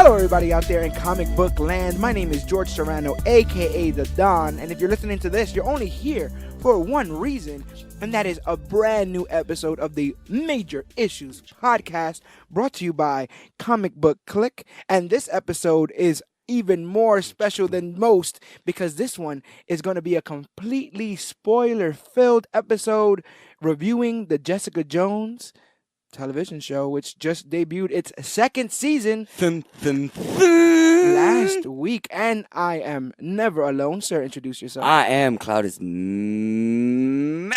Hello, everybody out there in comic book land. My name is George Serrano, aka The Don, and if you're listening to this, you're only here for one reason, and that is a brand new episode of the Major Issues podcast brought to you by ComicBook Clique. And this episode is even more special than most because this one is going to be a completely spoiler-filled episode reviewing the Jessica Jones television show, which just debuted its second season last week. And I am never alone. Sir, introduce yourself. I am Cloudus Maximus.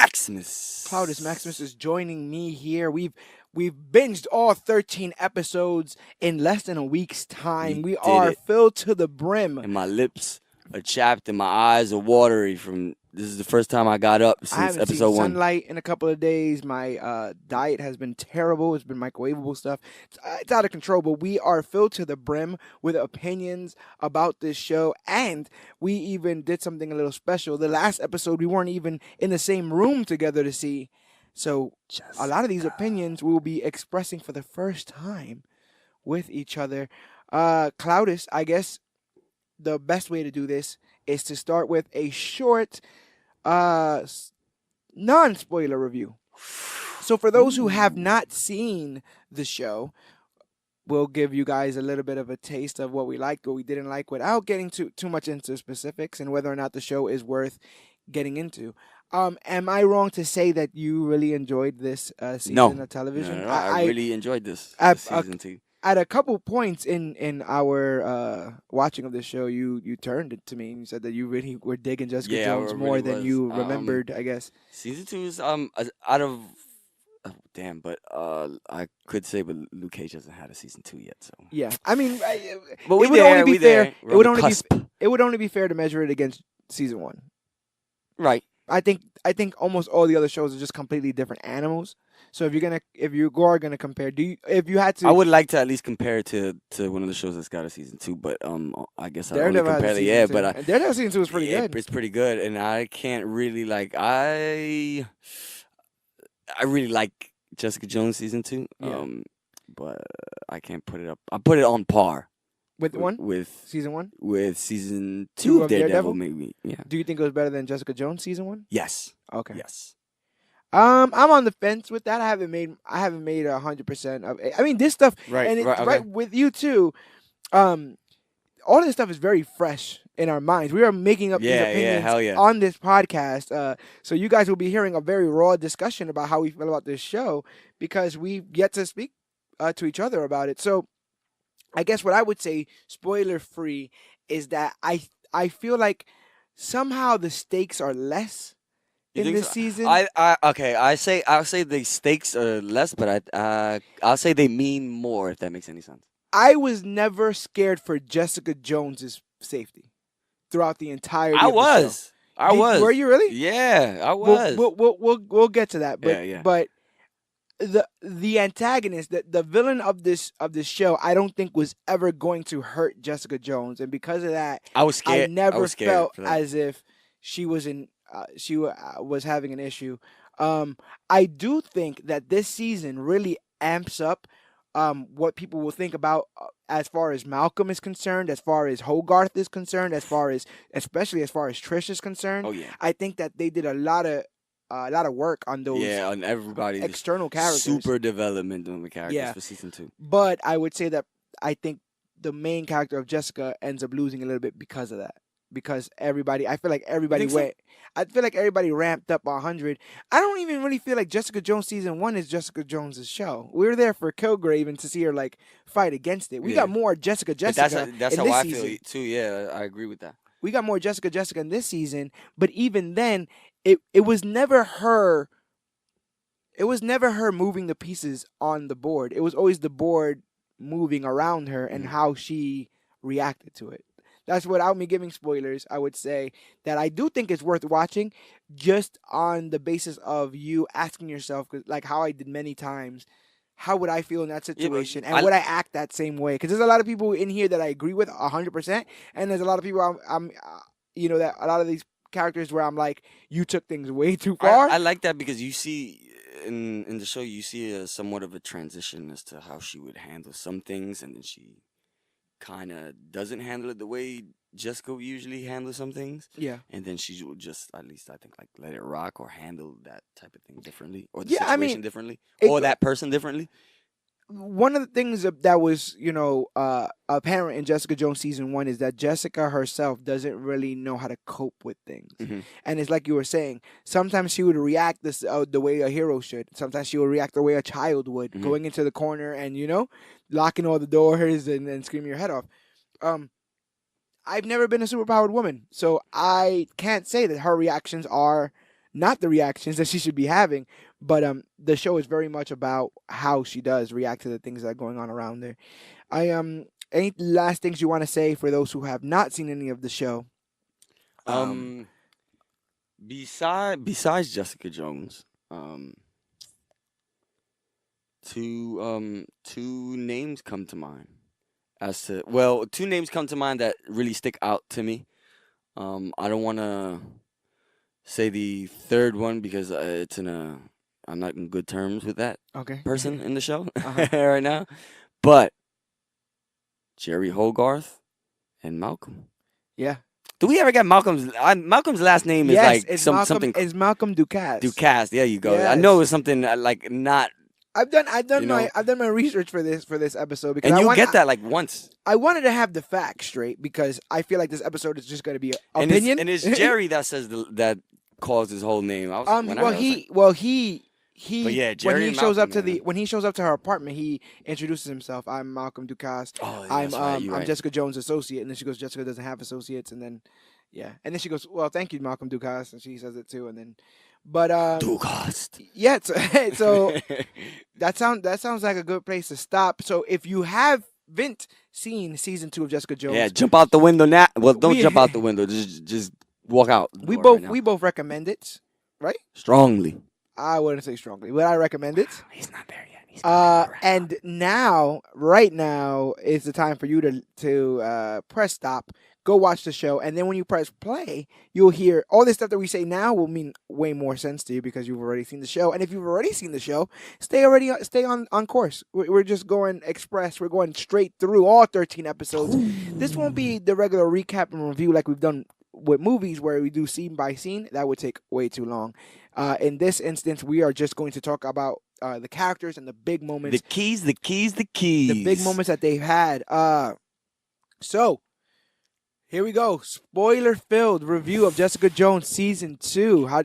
Cloudus Maximus is joining me here. We've binged all 13 episodes in less than a week's time. We are filled to the brim. And my lips are chapped and my eyes are watery from... This is the first time I got up since episode 1. Sunlight in a couple of days. My diet has been terrible. It's been microwavable stuff. It's out of control, but we are filled to the brim with opinions about this show, and we even did something a little special. The last episode, we weren't even in the same room together to see. So a lot of these opinions we will be expressing for the first time with each other. Cloudus, I guess the best way to do this is to start with a short non-spoiler review. So for those who have not seen the show, we'll give you guys a little bit of a taste of what we liked, what we didn't like, without getting too much into specifics and whether or not the show is worth getting into. Am I wrong to say that you really enjoyed this season of television? No, I really enjoyed this season 2. At a couple points in our watching of the show, you turned it to me and you said that you really were digging Jessica Jones more than you remembered, I guess. Season 2 is out of... I could say, but Luke Cage hasn't had a season 2 yet, so... Yeah, I mean... But it would only be fair. It would only be fair to measure it against season 1. Right. I think almost all the other shows are just completely different animals. So if you are gonna compare, if you had to, I would like to at least compare it to one of the shows that's got a season 2, but I guess I only compare it. Yeah, but Daredevil season 2 is pretty good. It's pretty good, and I can't really I really like Jessica Jones season 2. Yeah. But I can't put it up. I put it on par. With season 1? With season 2 of Daredevil, maybe. Yeah. Do you think it was better than Jessica Jones season 1? Yes. Okay. Yes. I'm on the fence with that. I haven't made 100% of it. I mean, this stuff, right with you too. All this stuff is very fresh in our minds. We are making up these opinions on this podcast. So you guys will be hearing a very raw discussion about how we feel about this show because we get to speak to each other about it. So I guess what I would say, spoiler free, is that I feel like somehow the stakes are less in this season. I'll say the stakes are less, but I'll say they mean more, if that makes any sense. I was never scared for Jessica Jones's safety throughout the entirety of the show. I was. Were you really? Yeah, I was. We'll get to that. But yeah. But the antagonist, the villain of this show, I don't think was ever going to hurt Jessica Jones, and because of that, I was scared. I never felt as if she was was having an issue. I do think that this season really amps up what people will think about as far as Malcolm is concerned, as far as Hogarth is concerned, especially as far as Trish is concerned. Oh yeah. I think that they did a lot of work on those on everybody's external characters. Super development on the characters for season 2. But I would say that I think the main character of Jessica ends up losing a little bit because of that. Because I feel like everybody ramped up 100. I don't even really feel like Jessica Jones season 1 is Jessica Jones' show. We were there for Kilgrave and to see her fight against it. We got more Jessica that's how I feel too. Yeah, I agree with that. We got more Jessica in this season, but even then, it was never her. It was never her moving the pieces on the board. It was always the board moving around her and how she reacted to it. That's without me giving spoilers. I would say that I do think it's worth watching just on the basis of you asking yourself, like how I did many times, how would I feel in that situation? And would I act that same way? Because there's a lot of people in here that I agree with 100%. And there's a lot of people that a lot of these characters where I'm like, you took things way too far. I like that because you see in the show, you see somewhat of a transition as to how she would handle some things, and then she kind of doesn't handle it the way Jessica usually handles some things. Yeah. And then she will just, at least I think, like let it rock or handle that type of thing differently, or the Yeah, I situation mean, differently, it, or that person differently. one of the things that was, apparent in Jessica Jones season 1 is that Jessica herself doesn't really know how to cope with things. Mhm. And it's like you were saying, sometimes she would react the way a hero should. Sometimes she would react the way a child would, Mhm. going into the corner and, locking all the doors and screaming your head off. I've never been a superpowered woman, so I can't say that her reactions are not the reactions that she should be having. But the show is very much about how she does react to the things that are going on around her. Any last things you want to say for those who have not seen any of the show? Besides Jessica Jones, two names come to mind. Two names come to mind that really stick out to me. I don't want to say the third one because I'm not in good terms with that Okay. person in the show Uh-huh. right now. But Jerry Hogarth and Malcolm. Yeah. Do we ever get Malcolm's last name is Yes, like it's something It's Malcolm Ducasse. Ducasse. There you go. I Yes. know it was something like not. I've done You know? I've done my research for this episode because And you get that like once. I wanted to have the facts straight because I feel like this episode is just going to be And opinion. it's Jerry that says that calls his whole name. But yeah, Jerry when he and shows up Malcolm, to man. when he shows up to her apartment, he introduces himself. I'm Malcolm Ducasse. Oh, yeah, that's right. You're I'm right. Jessica Jones' associate, and then she goes, Jessica doesn't have associates, and then and then she goes, well, thank you, Malcolm Ducasse, and she says it too, and then Ducasse. yeah, so that sounds like a good place to stop. So if you haven't seen season 2 of Jessica Jones, Yeah, jump out the window now. Well, don't We- jump out the window. Just walk out. the we door both right now. we both recommend it, right? Strongly. I wouldn't say strongly, but I recommend it. He's not there yet. He's coming around. And now, right now, is the time for you to press stop, go watch the show, and then when you press play, you'll hear all this stuff that we say now will mean way more sense to you because you've already seen the show. And if you've already seen the show, stay on course. We're just going express. We're going straight through all 13 episodes. This won't be the regular recap and review like we've done with movies where we do scene by scene. That would take way too long. In this instance, we are just going to talk about the characters and the big moments. The keys. The big moments that they've had. So, here we go. Spoiler-filled review of Jessica Jones Season 2. How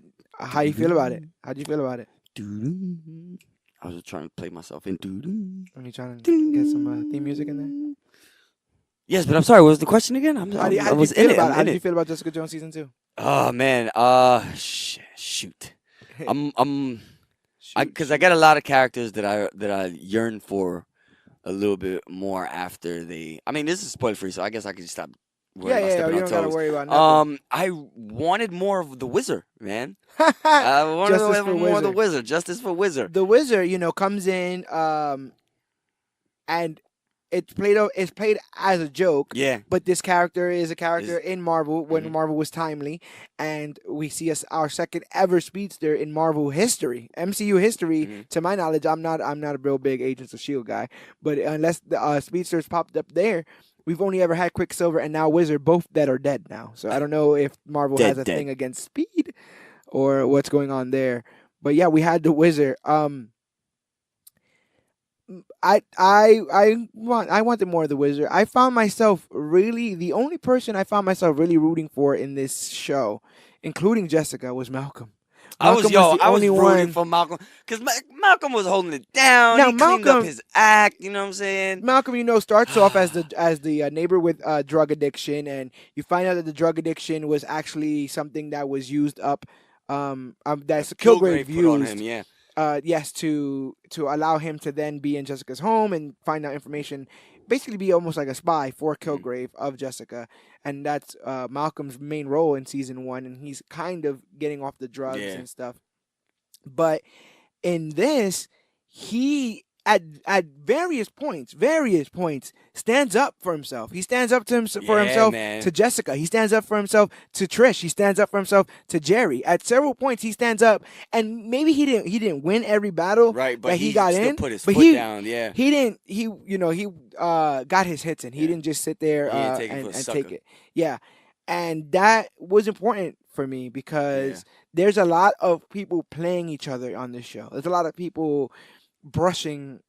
you feel about it? How do you feel about it? I was just trying to play myself in. Are you trying to get some theme music in there? Yes, but I'm sorry. What was the question again? How do you feel about it? How do you feel about Jessica Jones Season 2? Oh man. Shoot. Because I got a lot of characters that I yearn for a little bit more after they. I mean, this is spoiler free, so I guess I can just stop. Yeah. You don't gotta worry about nothing. I wanted more of the Wizard, man. I wanted more of the Wizard. Justice for Wizard. The Wizard, comes in, and it's played as a joke. Yeah. But this character is a character in Marvel when Marvel was timely, and we see our second ever speedster in Marvel history, MCU history. To my knowledge, I'm not a real big Agents of Shield guy, but unless the speedsters popped up there, we've only ever had Quicksilver and now Wizard, both that are dead now. So I don't know if Marvel has a thing against speed or what's going on there. But yeah, we had the Wizard. I wanted more of the Wizard. I found myself the only person I found myself really rooting for in this show, including Jessica, was Malcolm. I was rooting for Malcolm because Malcolm was holding it down. Now, he cleaned up his act. You know what I'm saying? Malcolm, starts off as the neighbor with drug addiction, and you find out that the drug addiction was actually something that was used up. That's Kilgrave used. On him, yeah. Yes, to allow him to then be in Jessica's home and find out information, basically be almost like a spy for Kilgrave of Jessica, and that's Malcolm's main role in season 1, and he's kind of getting off the drugs and stuff. But in this, he at various points, stands up for himself. He stands up to for Yeah, himself man. to Jessica. He stands up for himself to Trish. He stands up for himself to Jerry. At several points, he stands up, and maybe he didn't win every battle Right, but that he got still in. put his but foot down. Yeah, he didn't. He got his hits in. He didn't just sit there He didn't take it for a and sucker. take it. Yeah, and that was important for me because Yeah. there's a lot of people playing each other on this show. There's a lot of people brushing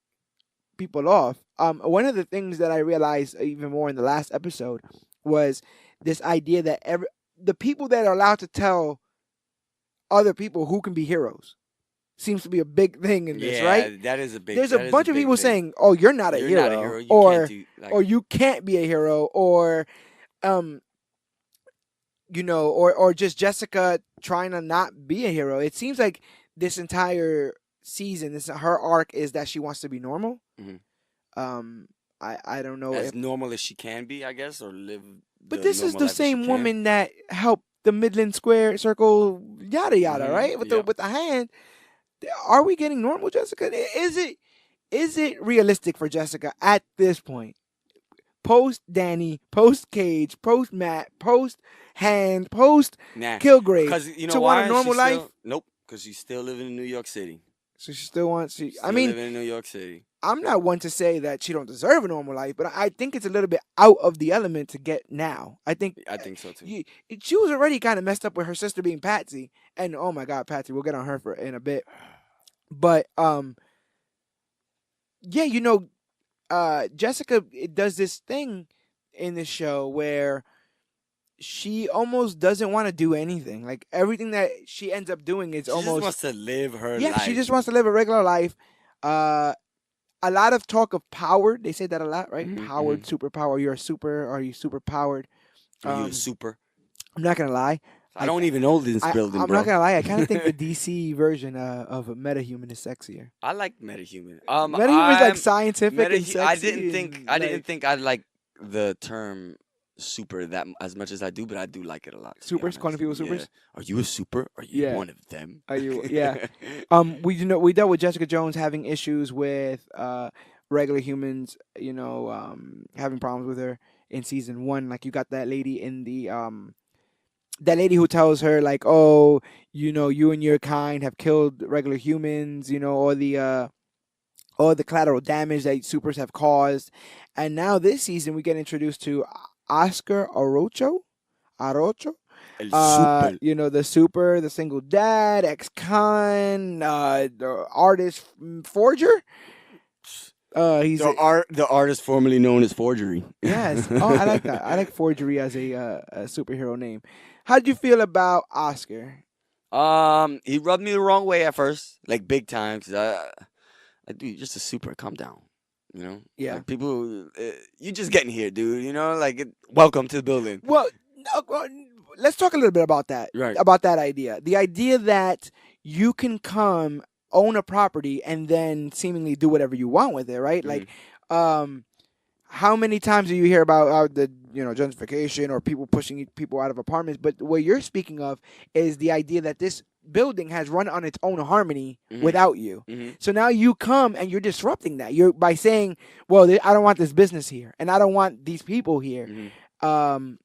people off. One of the things that I realized even more in the last episode was this idea that the people that are allowed to tell other people who can be heroes seems to be a big thing in this, right? That is a big. There's a that is bunch of big people thing. saying, "Oh, you're not a You're hero," not a hero. You or can't do, like, or you can't be a hero, or or just Jessica trying to not be a hero. It seems like this entire season, her arc is that she wants to be normal. Mhm. I don't know as if, normal as she can be, I guess, or live. but the this is normal the life that she same can. woman that helped the Midland Square Circle, yada yada, Mhm, right? With yep. the hand. Are we getting normal, Jessica? Is it realistic for Jessica at this point? Post Danny, post Cage, post Matt, post Hand, post Nah, Kilgrave, because you know to why? want a normal She's still- life? Nope, because she's still living in New York City. So she still wants. I Still mean, living in New York City. I'm not one to say that she don't deserve a normal life, but I think it's a little bit out of the element to get now. I think so too. she was already kind of messed up with her sister being Patsy, and oh my God, Patsy, we'll get on her in a bit. But yeah, Jessica does this thing in this show where she almost doesn't want to do anything. Like everything that she ends up doing is She almost just wants to live her yeah. life. She just wants to live a regular life. A lot of talk of power. They say that a lot, right? Mhm, Powered, superpower. You're a super. Are you super powered? Are you a super? I'm not gonna lie. I don't even know this building, I'm bro. not gonna lie. I kind of think the DC version of a metahuman is sexier. I like metahuman. Metahuman is like scientific and sexy. I didn't and, think I'd like the term super that as much as I do, but I do like it a lot. to be Supers, calling honest. people supers? Yeah. Are you a super? Are you Yeah. one of them? Are you? Yeah. We dealt with Jessica Jones having issues with regular humans. Having problems with her in season 1. Like you got that lady in the that lady who tells her like, oh, you and your kind have killed regular humans. All the collateral damage that supers have caused. And now this season we get introduced to Oscar Arocho. El super. The super, the single dad, ex-con, the artist forger. He's The artist formerly known as Forgery. yes. Oh, I like that. I like forgery as a superhero name. How did you feel about Oscar? He rubbed me the wrong way at first, like big time, because dude, you're just a super. Calm down, Yeah. Like, people, you just getting here, dude. Like welcome to the building. Well, let's talk a little bit about that. Right. About that idea. The idea that you can come own a property and then seemingly do whatever you want with it, right? Mhm. Like, how many times do you hear about the gentrification or people pushing people out of apartments? But what you're speaking of is the idea that this building has run on its own harmony without you. Mhm. So now you come and you're disrupting that. You're by saying, well, I don't want this business here, and I don't want these people here. Mhm.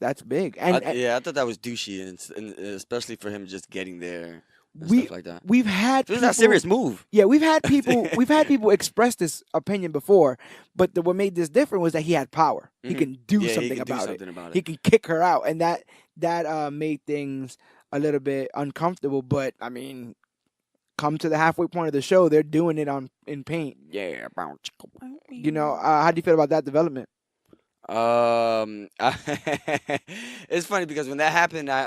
That's big. I thought that was douchey, and especially for him just getting there and stuff like that. We've had It was a serious move. Yeah, we've had people express this opinion before, but what made this different was that he had power. He can do something about it. He can kick her out, and that made things a little bit uncomfortable. But I mean, come to the halfway point of the show, they're doing it in paint. Yeah. How do you feel about that development? It's funny because when that happened, I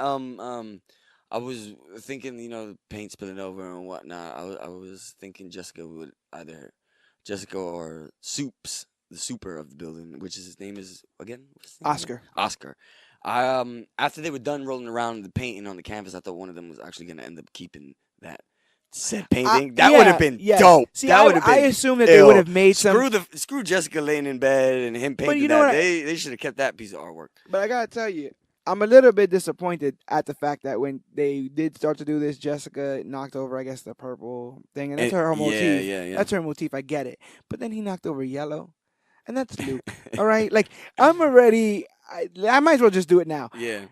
was thinking, paint spilling over and whatnot. I was thinking Jessica would either Jessica or Soups, the super of the building, which is his name is again what's his name Oscar. again? Oscar. After they were done rolling around the painting on the canvas, I thought one of them was actually gonna end up keeping that said painting. That would have been dope. See, that would have been. I assume that they would have made Screw Jessica laying in bed and him painting you know that. what They should have kept that piece of artwork. But I gotta tell you, I'm a little bit disappointed at the fact that when they did start to do this, Jessica knocked over, I guess, the purple thing, and that's her Yeah, motif. yeah, yeah. That's her motif. I get it, but then he knocked over yellow, and that's Luke. All right, like I'm already. I might as well just do it now. Yeah.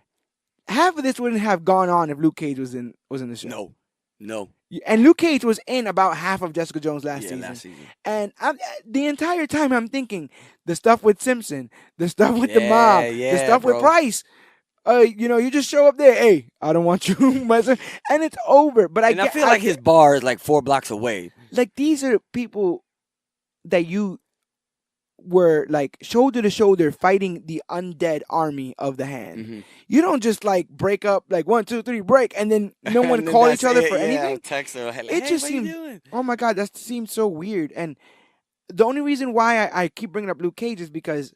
Half of this wouldn't have gone on if Luke Cage was in the show. No. And Luke Cage was in about half of Jessica Jones last Yeah, season. last season. And the entire time I'm thinking the stuff with Simpson, the stuff with the mom, the stuff with Price. You just show up there. Hey, I don't want you, and it's over. But I feel like his bar is like 4 blocks away. Like these are people that you were like shoulder to shoulder fighting the undead army of the Hand. Mm-hmm. You don't just like break up like 1, 2, 3 break and then no one call each other for anything. Text her, hey, it just seemed. Oh my god, that seemed so weird. And the only reason why I keep bringing up Luke Cage is because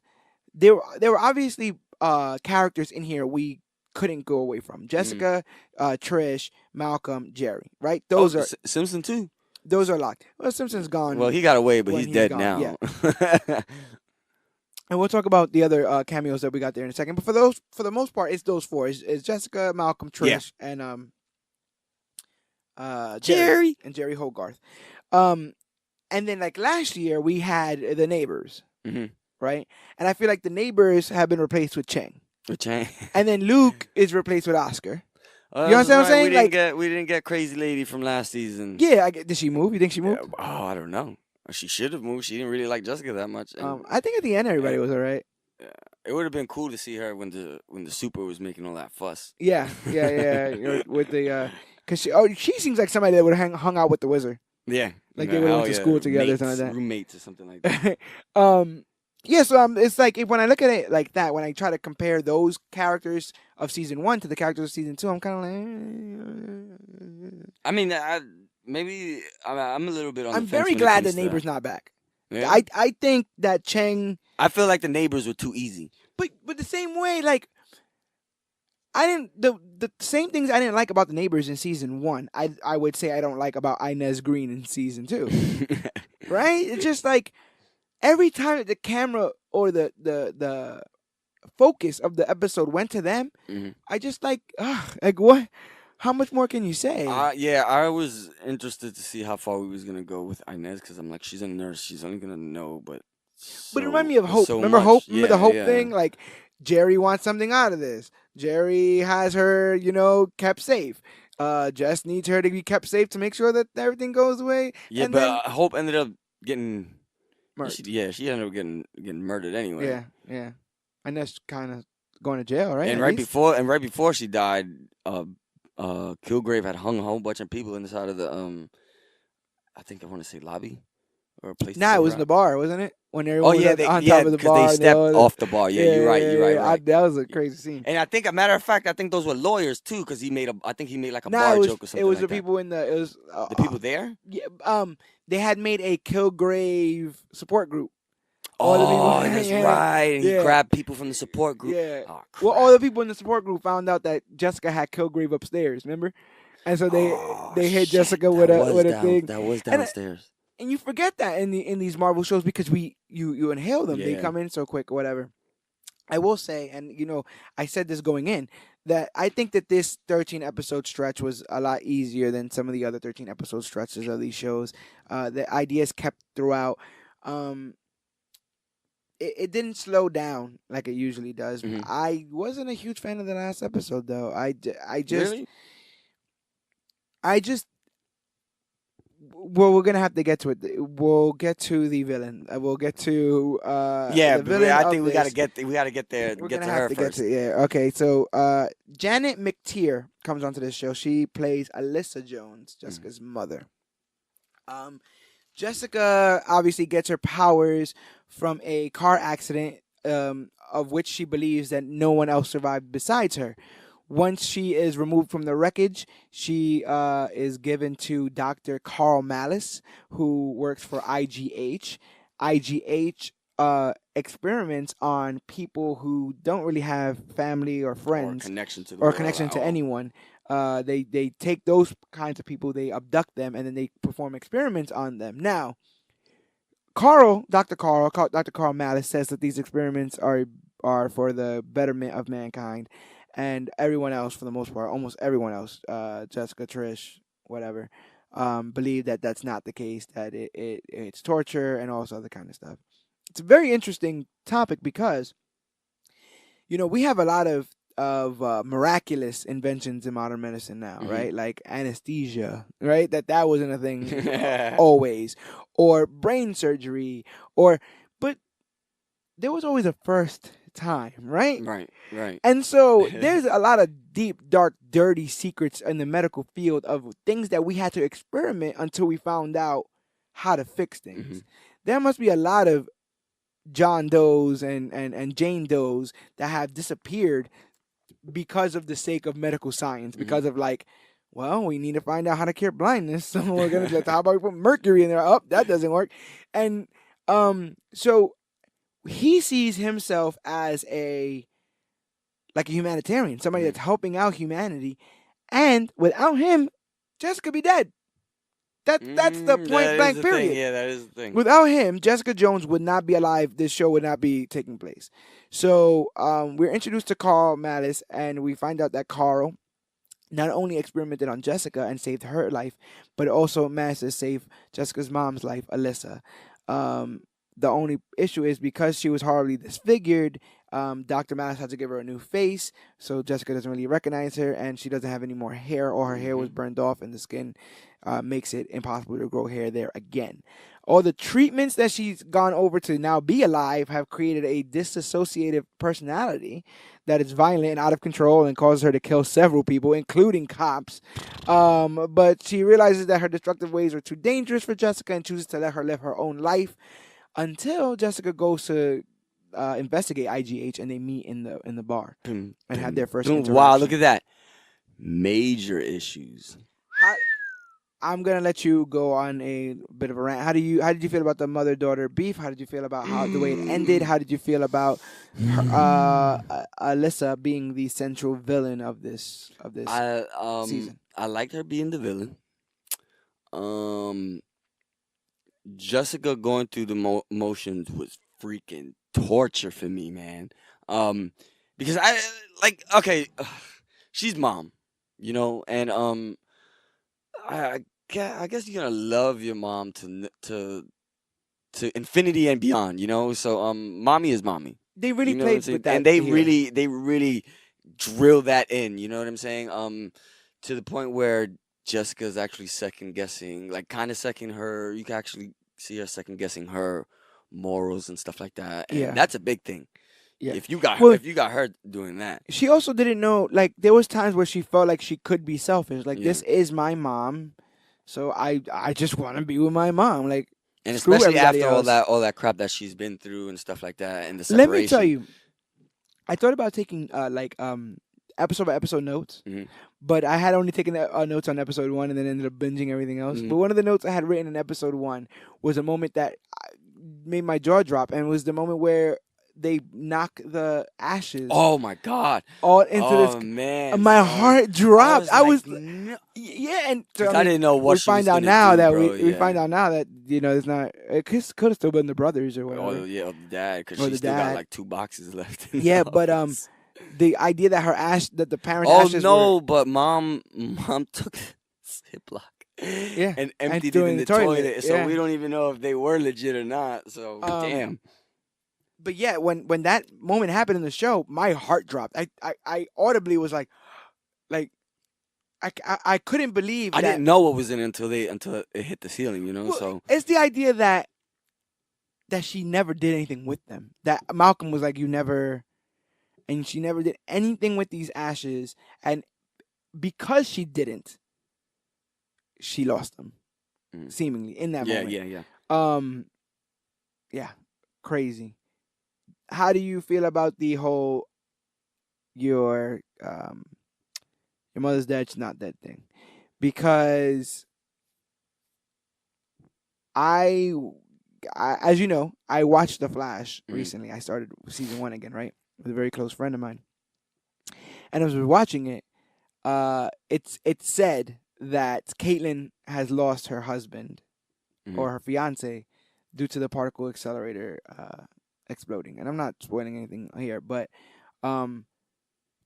there were obviously characters in here we couldn't go away from. Jessica, Trish, Malcolm, Jerry. Right? Those are Simpson too. Those are locked. Well, Simpson's gone. Well, he got away, but he's dead gone. now. Yeah. And we'll talk about the other cameos that we got there in a second. But for the most part, it's those 4. It's Jessica, Malcolm, Trish, and Jerry and Jerry Hogarth. And then like last year we had the neighbors, right? And I feel like the neighbors have been replaced with Chang. And then Luke is replaced with Oscar. You understand what I'm saying? We didn't get Crazy Lady from last season. Yeah, did she move? You think she moved? Yeah, I don't know. She should have moved. She didn't really like Jessica that much. I think at the end everybody was all right. Yeah, it would have been cool to see her when the super was making all that fuss. Yeah. With the because she seems like somebody that would have hung out with the wizard. Yeah, like they would have went to school together, something like that. Roommates or something like that. Yeah, so it's like when I look at it like that, when I try to compare those characters of season 1 to the characters of season 2, I'm kind of like. I mean, maybe I'm a little bit on. I'm very glad the neighbor's not back. Yeah. I think that Chang. I feel like the neighbors were too easy. But the same way, like I didn't the same things I didn't like about the neighbors in season 1. I would say I don't like about Inez Green in season 2. Right? It's just like. Every time the camera or the focus of the episode went to them, I just like what? How much more can you say? Yeah, I was interested to see how far we was gonna go with Inez because I'm like, she's a nurse, she's only gonna know, but it reminded me of Hope. Remember Hope? Remember the Hope thing? Like Jerry wants something out of this. Jerry has her, kept safe. Jess needs her to be kept safe to make sure that everything goes away. Yeah, and but Hope ended up getting. Murdered. She ended up getting murdered anyway. Yeah. And that's kind of going to jail, right? And right before she died, Kilgrave had hung a whole bunch of people inside of the I think I want to say lobby or a place. Nah, it was in the bar, wasn't it? When everyone was on top of the bar, because they stepped off the bar. Yeah, you're right. That was a crazy scene. And I think, a matter of fact, I think those were lawyers too, because he made like a bar joke or something. It was like the people in the. It was the people there. Yeah. They had made a Kilgrave support group. That's right. And he grabbed people from the support group. Yeah. Oh, well, all the people in the support group found out that Jessica had Kilgrave upstairs. Remember? And so they hit Jessica with a thing. That was downstairs. And you forget that in these Marvel shows because you inhale them. Yeah. They come in so quick or whatever. I will say, and I said this going in, that I think that this 13 episode stretch was a lot easier than some of the other 13 episode stretches of these shows. The ideas kept throughout. It didn't slow down like it usually does. Mm-hmm. I wasn't a huge fan of the last episode though. I just really? Well, we're gonna have to get to it. We'll get to the villain. We'll get to the villain. I think we gotta get there. We're get gonna to have her to first. Get to okay. So Janet McTeer comes onto this show. She plays Alyssa Jones, Jessica's mother. Jessica obviously gets her powers from a car accident, of which she believes that no one else survived besides her. Once she is removed from the wreckage, she is given to Dr. Carl Malice, who works for IGH. IGH experiments on people who don't really have family or friends. Or connection to anyone. They take those kinds of people, they abduct them, and then they perform experiments on them. Now, Dr. Carl Malice says that these experiments are for the betterment of mankind. and everyone else, for the most part, almost everyone else, Jessica, Trish, whatever, believe that that's not the case. That it's torture and all this other kind of stuff. It's a very interesting topic because we have a lot of miraculous inventions in modern medicine now, Mm-hmm. right? Like anesthesia, right? That wasn't a thing always, or brain surgery, but there was always a first time, right? Right, right. And so there's a lot of deep, dark, dirty secrets in the medical field of things that we had to experiment until we found out how to fix things. Mm-hmm. There must be a lot of John Does and Jane Does that have disappeared because of the sake of medical science, because of well, we need to find out how to cure blindness, so we're gonna how about we put mercury in there? Oh, that doesn't work. And so he sees himself as a humanitarian, somebody that's helping out humanity, and without him, Jessica could be dead. That's the point blank period. Yeah, that is the thing. Without him, Jessica Jones would not be alive. This show would not be taking place. So we're introduced to Carl Malice, and we find out that Carl not only experimented on Jessica and saved her life, but also managed to save Jessica's mom's life, Alyssa. The only issue is because she was horribly disfigured, Dr. Malice had to give her a new face, so Jessica doesn't really recognize her, and she doesn't have any more hair, or her hair was burned off, and the skin makes it impossible to grow hair there again. All the treatments that she's gone over to now be alive have created a dissociative personality that is violent and out of control and causes her to kill several people, including cops. But she realizes that her destructive ways are too dangerous for Jessica and chooses to let her live her own life until Jessica goes to investigate IGH, and they meet in the bar and have their first interaction. Wow, look at that. Major issues. I'm gonna let you go on a bit of a rant. How did you feel about the mother-daughter beef? How did you feel about the way it ended? How did you feel about Alyssa being the central villain of this season? I liked her being the villain. Jessica going through the motions was freaking torture for me, man. Because she's mom, and I guess you're gonna love your mom to infinity and beyond, So mommy is mommy. They really played with that, and they really drill that in. You know what I'm saying? To the point where Jessica's actually second guessing, kind of second her. You can actually see her second guessing her morals and stuff like that. And that's a big thing. Yeah. If you got her doing that. She also didn't know, there was times where she felt like she could be selfish. This is my mom, so I just want to be with my mom. And especially after all that crap that she's been through and stuff like that, and the separation. Let me tell you, I thought about taking episode by episode notes, but I had only taken notes on episode 1 and then ended up binging everything else. But one of the notes I had written in episode 1 was a moment that made my jaw drop, and it was the moment where they knock the ashes. Oh my God! All into this. Oh man! My heart dropped. I was yeah, and so, I didn't know what we find out now that we find out now that it's not. It could have still been the brothers or whatever. Oh yeah, the dad, because she still got 2 boxes left. Yeah, but the idea that the parents' ashes. Oh no! But mom took Ziploc. Yeah, and emptied it in the toilet. So we don't even know if they were legit or not. So damn. But yeah, when that moment happened in the show, my heart dropped. I audibly was like I couldn't believe. I didn't know what was in it until it hit the ceiling. Well, so it's the idea that she never did anything with them. That Malcolm was like, you never, and she never did anything with these ashes, and because she didn't, she lost them, seemingly in that moment. Yeah, crazy. How do you feel about the whole your mother's dead, she's not dead thing? Because I as you know, I watched The Flash recently. I started season 1 again, right? With a very close friend of mine. And as we were watching it, it's said that Caitlin has lost her husband or her fiance due to the particle accelerator exploding. And I'm not spoiling anything here, but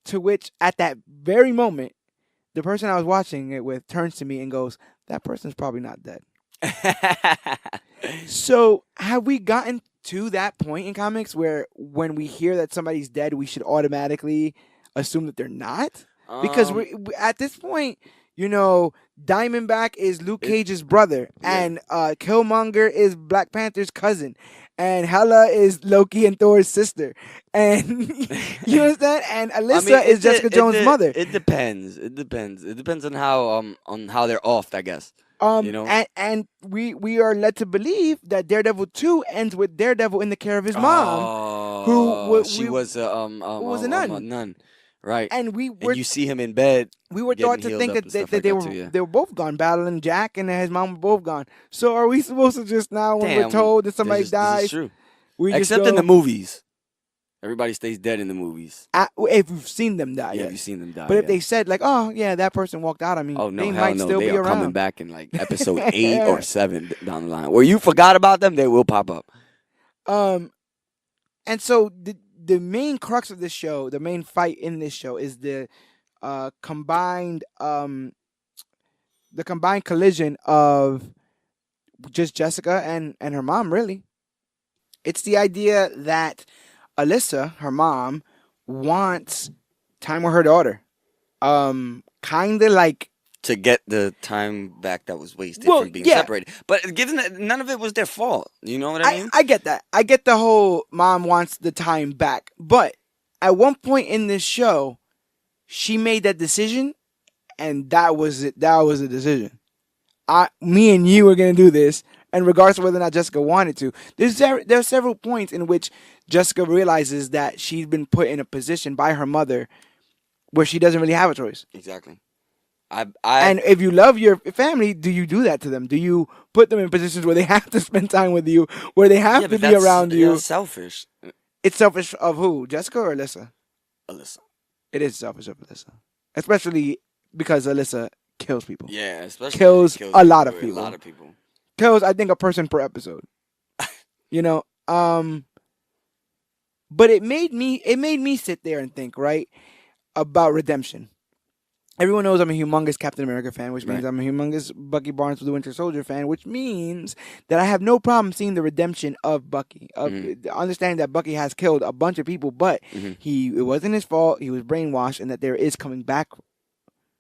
To which, at that very moment, the person I was watching it with turns to me and goes, "That person's probably not dead." So, have we gotten to that point in comics where when we hear that somebody's dead, we should automatically assume that they're not? Because we at this point, Diamondback is Luke Cage's brother, and Killmonger is Black Panther's cousin, and Hela is Loki and Thor's sister, and you understand? And Alyssa is Jessica Jones' mother. It depends. It depends on how they're off, I guess. And we are led to believe that Daredevil 2 ends with Daredevil in the care of his mom, who was a nun. Right. And you see him in bed. We were taught to think that they were both gone, battling Jack and his mom were both gone. So are we supposed to just now, when we're told that somebody dies, this is true. we Except just go, in the movies, everybody stays dead in the movies. if we've seen them die? Yeah, you've seen them die. But if they said like, "Oh yeah, that person walked out," I mean, they might still be around. Coming back in like episode 8 or 7 down the line, where you forgot about them, they will pop up. And so the main crux of this show, the main fight in this show, is the combined collision of just Jessica and her mom. Really, it's the idea that Alyssa, her mom, wants time with her daughter, kind of like to get the time back that was wasted from being separated. But given that none of it was their fault, you know what I mean? I get that. I get the whole mom wants the time back. But at one point in this show, she made that decision, and that was it. That was the decision. Me and you are going to do this, and regardless of whether or not Jessica wanted to. There are several points in which Jessica realizes that she's been put in a position by her mother where she doesn't really have a choice. Exactly. And if you love your family, do you do that to them? Do you put them in positions where they have to spend time with you, where they have to be around you? That's selfish. It's selfish of who? Jessica or Alyssa? Alyssa. It is selfish of Alyssa. Especially because Alyssa kills people. Yeah, especially kills a lot of people. A lot of people. Kills, I think, a person per episode. But it made me sit there and think, right, about redemption. Everyone knows I'm a humongous Captain America fan, which means I'm a humongous Bucky Barnes for the Winter Soldier fan, which means that I have no problem seeing the redemption of Bucky. Understanding that Bucky has killed a bunch of people, but it wasn't his fault. He was brainwashed, and that there is coming back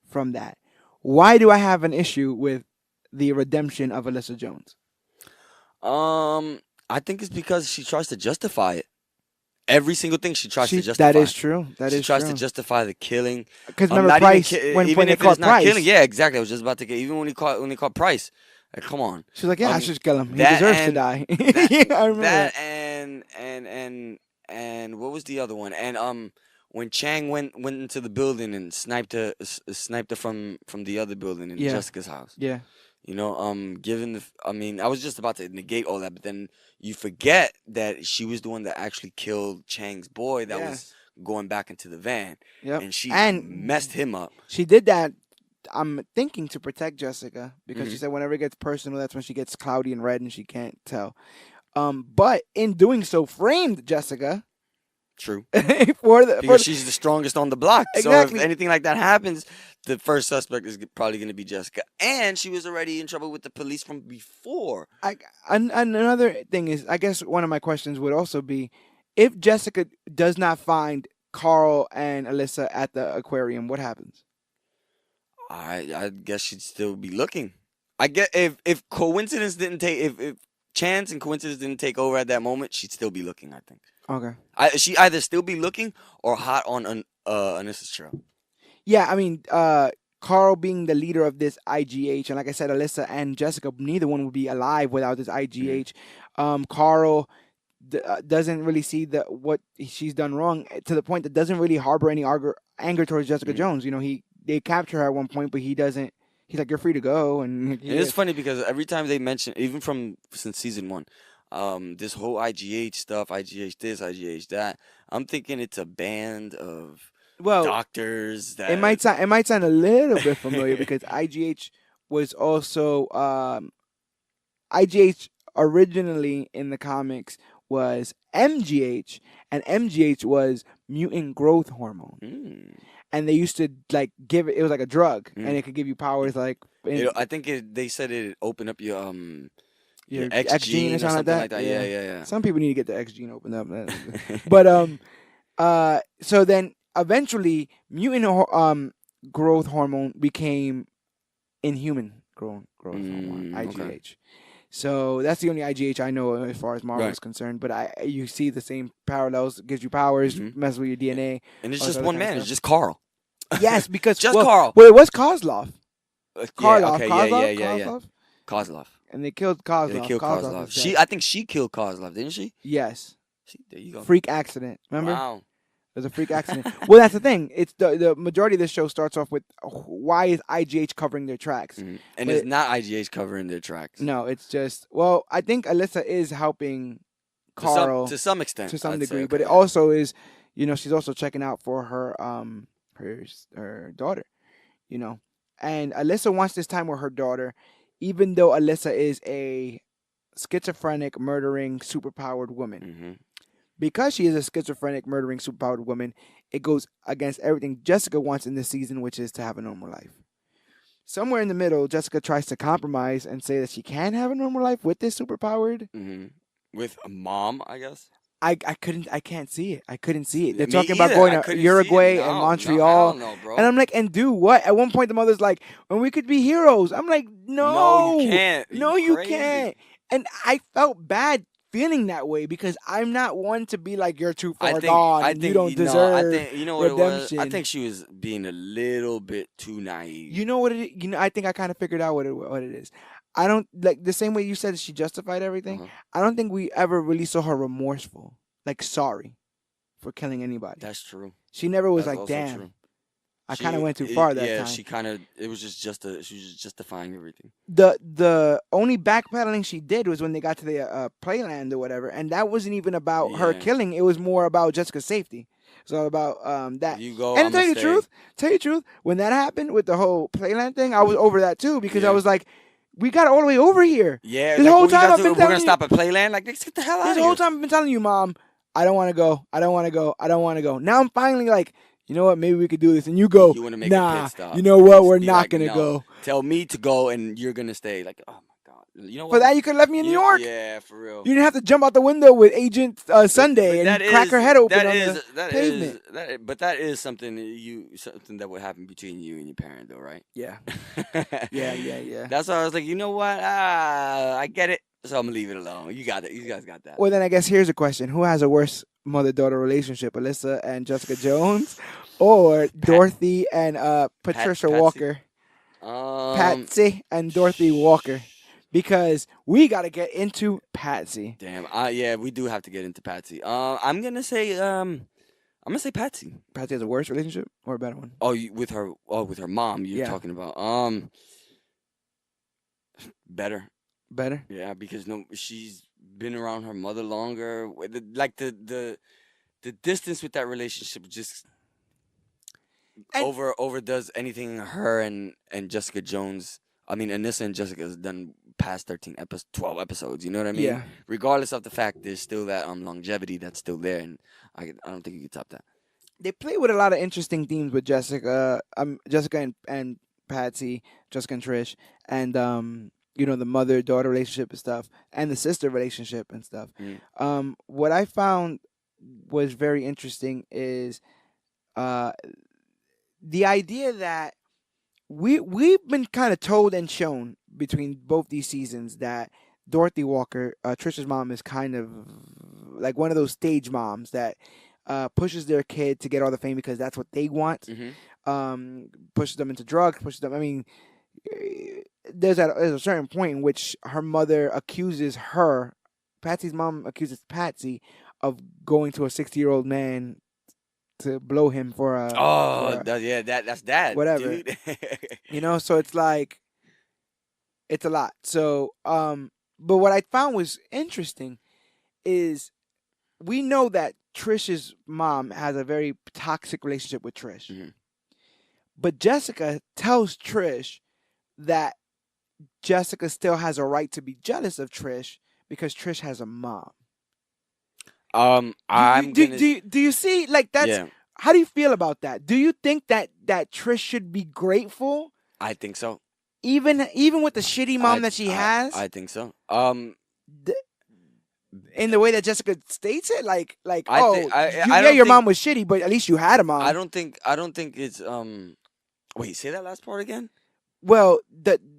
from that. Why do I have an issue with the redemption of Alyssa Jones? I think it's because she tries to justify it. Every single thing she tries to justify. That is true. She tries to justify the killing. Because remember Price, when they caught Price. Killing, yeah, exactly. I was just about to get, even when he caught Price. Like, come on. She's like, I should kill him. He deserves to die. I remember that. And what was the other one? And when Chang went into the building and sniped her from the other building in Jessica's house. Yeah. I was just about to negate all that, but then you forget that she was the one that actually killed Chang's boy that was going back into the van. Yep. And she messed him up. She did that, I'm thinking, to protect Jessica, because she said whenever it gets personal, that's when she gets cloudy and red and she can't tell. But in doing so, framed Jessica. True. Because she's the strongest on the block. Exactly. So if anything like that happens, the first suspect is probably going to be Jessica. And she was already in trouble with the police from before. Another thing is, I guess one of my questions would also be, if Jessica does not find Carl and Alyssa at the aquarium, what happens? I guess she'd still be looking. I get if coincidence didn't take if chance and coincidence didn't take over at that moment, she'd still be looking, I think. Okay. She either still be looking or hot on Anyssa's trail. Yeah, I mean, Carl being the leader of this IGH, and like I said, Alyssa and Jessica, neither one would be alive without this IGH. Carl doesn't really see what she's done wrong, to the point that doesn't really harbor any anger towards Jessica Jones. They capture her at one point, but he doesn't. He's like, "You're free to go." And it's funny because every time they mention, even since season 1, this whole IGH stuff, IGH this, IGH that, I'm thinking it's a band of doctors that it might sound a little bit familiar because IGH was also IGH originally in the comics was MGH, and MGH was mutant growth hormone, Mm. and they used to like give it. It was like a drug, and Mm. it could give you powers like I think they said it opened up your your X X gene or gene or something something like like that. that. Yeah. Yeah. Some people need to get the X gene opened up. But so then eventually mutant growth hormone became inhuman growth hormone, Okay. IGH. So that's the only IGH I know as far as Marvel Right. is concerned. But you see the same parallels. Gives you powers, Mhm. messes with your DNA. And it's all this just other one kind of man. It's stuff. just Carl. Yes, because Just Carl. well, it was Kozlov. Yeah. Okay. Yeah. Kozlov, Kozlov. and they killed Yeah, they Kozlov. killed Kozlov Kozlov. is dead. I think she killed Kozlov, didn't she? Yes, See, there you go. freak accident. Remember? Wow. There's a freak accident. Well, that's the thing. It's the majority of the show starts off with why is IGH covering their tracks? Mhm. And But it's not IGH covering their tracks. no, it's just I think Alyssa is helping Carl To some extent. to some I'd say, degree, okay, but it yeah. also is, she's also checking out for her daughter, and Alyssa wants this time with her daughter, even though Alyssa is a schizophrenic, murdering, superpowered woman. Mhm. Because she is a schizophrenic, murdering, superpowered woman, it goes against everything Jessica wants in this season, which is to have a normal life. Somewhere in the middle, Jessica tries to compromise and say that she can have a normal life with this superpowered. Mhm. With a mom, I guess. I can't see it. I couldn't see it. They're Me talking about either. going I to couldn't see it. Uruguay No, and no, Montreal. hell no, bro. And I'm like, and do what? At one point, the mother's like, and we could be heroes. I'm like, No, you can't. No, You you crazy. can't. And I felt bad feeling that way because I'm not one to be like, you're too far gone and you don't deserve I think you know what redemption. it was. I think she was being a little bit too naive. You know what it is? I think I kind of figured out what it is. I don't like the same way you said she justified everything. Uh-huh. I don't think we ever really saw her remorseful, like sorry for killing anybody. That's true. She never was That's like, also damn, true. I kind of went too far that time. Yeah, she kind of. It was just she was just justifying everything. The only backpedaling she did was when they got to the playland or whatever, and that wasn't even about her Yeah. killing. It was more about Jessica's safety. It's all about that. You go. And I'm to tell you gonna the truth, when that happened with the whole playland thing, I was over that too because Yeah. I was like, we got all the way over here. Yeah, This like, whole what we time got I've to- been we're telling gonna you. stop at Playland. Like, let's get the hell out This of whole here. time I've been telling you, Mom, I don't want to go. I don't want to go. I don't want to go. Now I'm finally like, you know what? Maybe we could do this. And you go, You want to make a nah, pit stop. you know what? We're You're not like, going to no. go. Tell me to go, and you're gonna stay. Like, oh my god. You know what? For that, you could have left me in New York. Yeah, for real. You didn't have to jump out the window with Agent Sunday But and crack her head open on the that pavement. but that is something that would happen between you and your parent, though, right? Yeah. Yeah. That's why I was like, you know what? I get it. So I'm gonna leave it alone. You got it. You guys got that. Well, then I guess here's a question: who has a worse mother-daughter relationship, Alyssa and Jessica Jones, or Dorothy and Patricia Patsy? Walker? Patsy and Dorothy Walker. Because we got to get into Patsy. Damn. Yeah, we do have to get into Patsy. I'm gonna say Patsy. Patsy has a worse relationship or a better one? Oh, with her mom. You're Yeah. talking about. Better. Better? Yeah, because she's been around her mother longer. Like the distance with that relationship just overdoes anything her and Jessica Jones. I mean, Anissa and Jessica has done past 12 episodes. You know what I mean? Yeah. Regardless of the fact, there's still that longevity that's still there, and I don't think you can top that. They play with a lot of interesting themes with Jessica. Jessica and Patsy, Jessica and Trish, and the mother-daughter relationship and stuff, and the sister relationship and stuff. Mm. What I found was very interesting is the idea that we've been kind of told and shown between both these seasons that Dorothy Walker, Trish's mom, is kind of like one of those stage moms that pushes their kid to get all the fame because that's what they want. Mm-hmm. Pushes them into drugs. Pushes them. I mean, there's a certain point in which her mother accuses her, Patsy's mom accuses Patsy of going to a 60-year-old man to blow him for a. That's that. Whatever. Dude. So it's like, it's a lot. So, but what I found was interesting is we know that Trish's mom has a very toxic relationship with Trish. Mm-hmm. But Jessica tells Trish that Jessica still has a right to be jealous of Trish because Trish has a mom. I'm gonna. Do you see like that's Yeah, how do you feel about that? Do you think that Trish should be grateful I think so. even with the shitty mom that she has? I think so. th- in the way that Jessica states it, like I oh, think I you, I yeah, don't your think mom was shitty, but at least you had a mom. I don't think it's Wait, say that last part again. Well,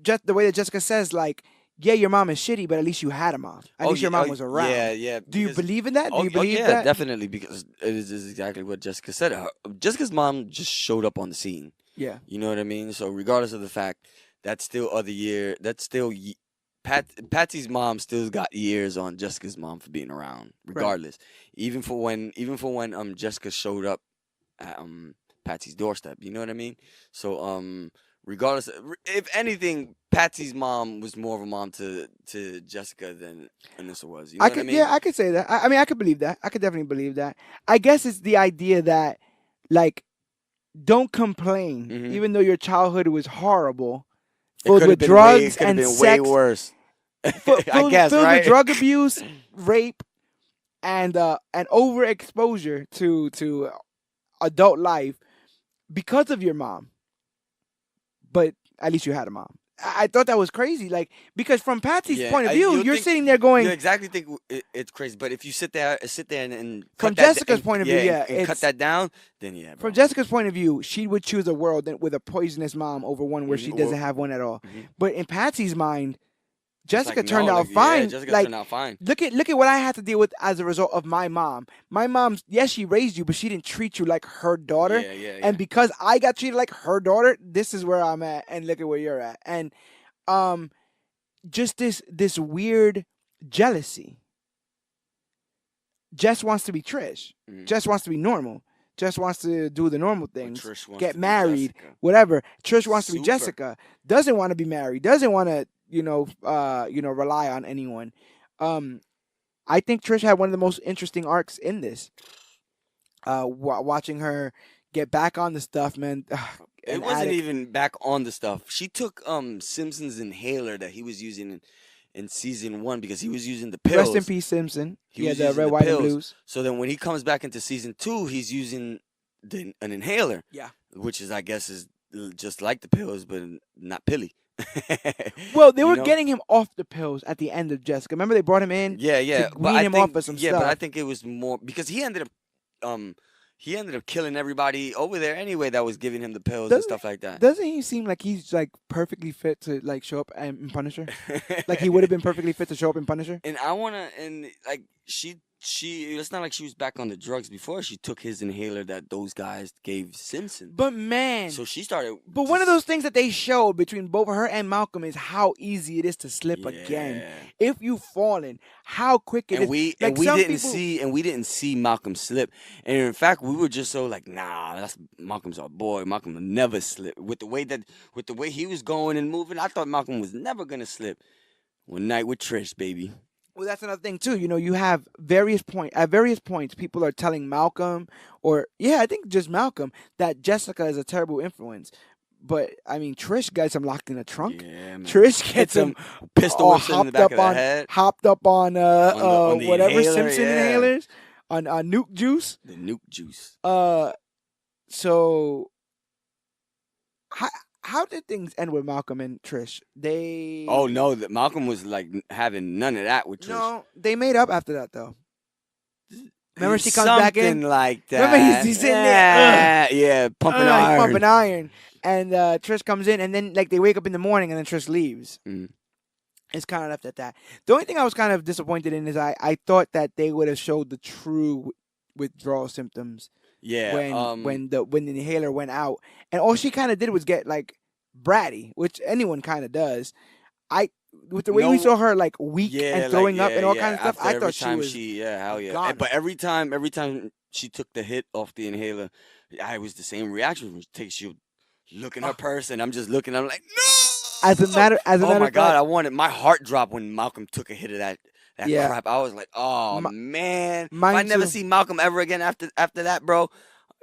just the way that Jessica says, like, yeah, your mom is shitty, but at least you had a mom. At least your mom was around. Yeah, yeah. Do you believe in that? Do you Oh believe yeah, that? definitely because it is exactly what Jessica said. Jessica's mom just showed up on the scene. Yeah. You know what I mean? So regardless of the fact, that's still other year. That's still Patsy's mom still got years on Jessica's mom for being around. Regardless, even for when Jessica showed up at Patsy's doorstep. You know what I mean? So regardless, if anything, Patsy's mom was more of a mom to Jessica than Anissa was. You know what I mean? Yeah, I could say that. I mean, I could believe that. I could definitely believe that. I guess it's the idea that, like, don't complain, even though your childhood was horrible, filled with drugs and been sex, way worse. filled, I guess, filled right? with drug abuse, rape, and overexposure to adult life because of your mom. But at least you had a mom. I thought that was crazy, like because from Patsy's point of view, you're sitting there going, you exactly think it's crazy. But if you sit there and from Jessica's point of view, and cut that down, then yeah. Bro. From Jessica's point of view, she would choose a world with a poisonous mom over one where she doesn't have one at all. But in Patsy's mind, Jessica turned out fine. Yeah, Jessica turned out fine. Look at what I had to deal with as a result of my mom. My mom, yes, she raised you, but she didn't treat you like her daughter. Yeah. And because I got treated like her daughter, this is where I'm at, and look at where you're at. And just this weird jealousy. Jess wants to be Trish. Jess wants to be normal. Jess wants to do the normal things, get married, whatever. Trish wants to be Jessica. Doesn't want to be married. Doesn't want to rely on anyone. I think Trish had one of the most interesting arcs in this. Watching her get back on the stuff, man. It wasn't even back on the stuff. She took Simpson's inhaler that he was using in season 1 because he was using the pills. Rest in peace, Simpson. He had the red, white, and blues. So then when he comes back into season 2, he's using an inhaler. Yeah. Which is, I guess, is just like the pills, but not pilly. Well, they were getting him off the pills at the end of Jessica. Remember they brought him in? Yeah. To wean him off of some stuff. Yeah, but I think it was more because he ended up killing everybody over there anyway that was giving him the pills and stuff like that. Doesn't he seem like he's like perfectly fit to like show up in Punisher? Like he would have been perfectly fit to show up in Punisher? And it's not like she was back on the drugs before. She took his inhaler that those guys gave Simpson. But man, so she started. But one of those things that they showed between both her and Malcolm is how easy it is to slip again. If you've fallen, how quick it is. We didn't see Malcolm slip. And in fact, we were just so like, nah, that's Malcolm's our boy. Malcolm will never slip. With the way he was going and moving, I thought Malcolm was never gonna slip. One night with Trish, baby. Well, that's another thing too. You have at various points, people are telling Malcolm, I think just Malcolm, that Jessica is a terrible influence. But I mean, Trish gets him locked in the trunk. Yeah, man. Trish gets him pistol whips in the back of the head. Hopped up on whatever inhaler, Simpson inhalers on nuke juice. The nuke juice. So how did things end with Malcolm and Trish? Oh no, Malcolm was like having none of that with Trish. No, they made up after that though. Remember she comes back in? Something like that. Remember he's in there? Yeah, pumping iron. Pumping iron. And Trish comes in, and then like they wake up in the morning, and then Trish leaves. It's kind of left at that. The only thing I was kind of disappointed in is I thought that they would have showed the true withdrawal symptoms. Yeah. When the inhaler went out, and all she kind of did was get like bratty, which anyone kind of does. With the way we saw her like weak and throwing up and all kinds of stuff, I thought she was. Hell yeah. But every time she took the hit off the inhaler, I was the same reaction. She would look in her purse, and I'm just looking. I'm like, no. As a matter oh my of God, fact, I wanted my heart dropped when Malcolm took a hit of that crap. I was like, oh man, if I never see Malcolm ever again after that, bro.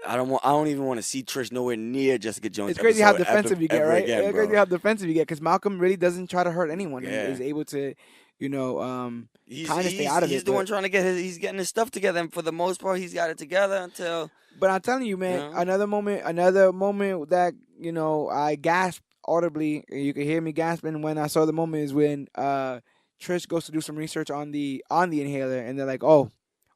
I don't even want to see Trish nowhere near Jessica Jones. It's crazy how defensive you get, right? It's crazy how defensive you get because Malcolm really doesn't try to hurt anyone and is able to, kind of stay out of it. He's the one trying to he's getting his stuff together, and for the most part, he's got it together until. But I'm telling you, man, another moment that I gasped audibly. You could hear me gasping when I saw the moment is when Trish goes to do some research on the inhaler, and they're like, "Oh,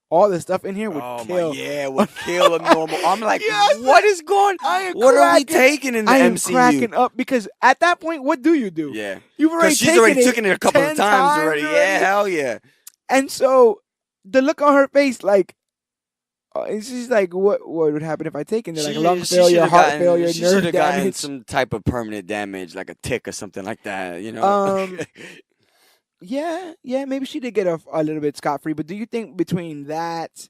all the stuff in here would kill." Would kill a normal. I'm like, what is going? What are we taking in the MCU? I am cracking up because at that point, what do you do? Yeah, you've already taken it a couple of times already. Yeah, hell yeah. And so the look on her face, like. And she's like, what would happen if I take it? They're like lung failure, heart failure, she nerve damage. Gotten some type of permanent damage, like a tick or something like that, Yeah, maybe she did get a little bit scot-free. But do you think between that,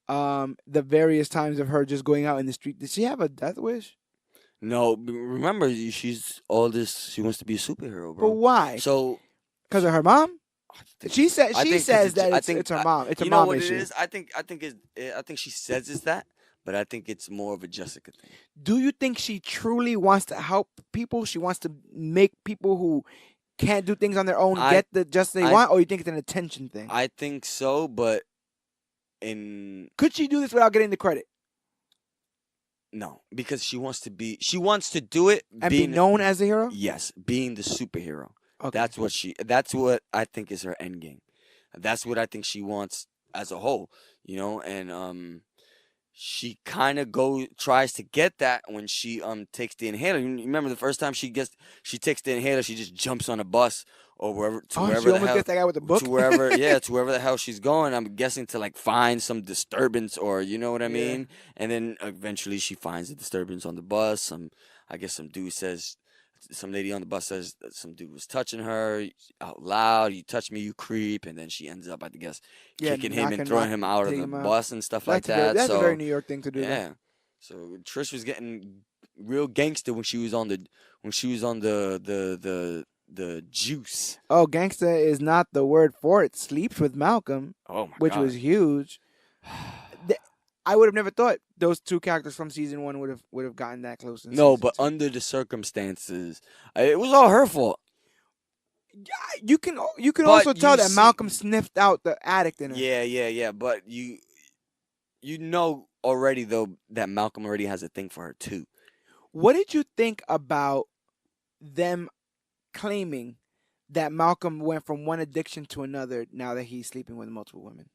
the various times of her just going out in the street, did she have a death wish? No, remember, she's all this. She wants to be a superhero, bro. But why? So, because of her mom? She says that it's her mom. It's a mom issue. It is? I think she says it's that, but I think it's more of a Jessica thing. Do you think she truly wants to help people? She wants to make people who can't do things on their own get the justice they want, or you think it's an attention thing? I think so, but could she do this without getting the credit? No, because she wants to do it and be known as a hero. Yes, being the superhero. Okay. That's what I think is her end game. That's what I think she wants as a whole, and she kind of tries to get that when she takes the inhaler. You remember the first time she takes the inhaler, she just jumps on a bus or wherever she almost gets that guy with the book. To wherever the hell she's going. I'm guessing to like find some disturbance, or you know what I mean. And then eventually she finds the disturbance on the bus. I guess some lady on the bus says that some dude was touching her out loud. You touch me, you creep. And then she ends up, I guess, kicking him and throwing him out of the bus and stuff like that. That's a very New York thing to do. Yeah. So Trish was getting real gangster when she was on the juice. Oh, gangster is not the word for it. Sleeps with Malcolm. Oh my which God. was huge. I would have never thought those two characters from season 1 would have gotten that close. No, but under the circumstances, it was all her fault. You can also tell that Malcolm sniffed out the addict in her. Yeah. But you already though that Malcolm already has a thing for her too. What did you think about them claiming that Malcolm went from one addiction to another now that he's sleeping with multiple women?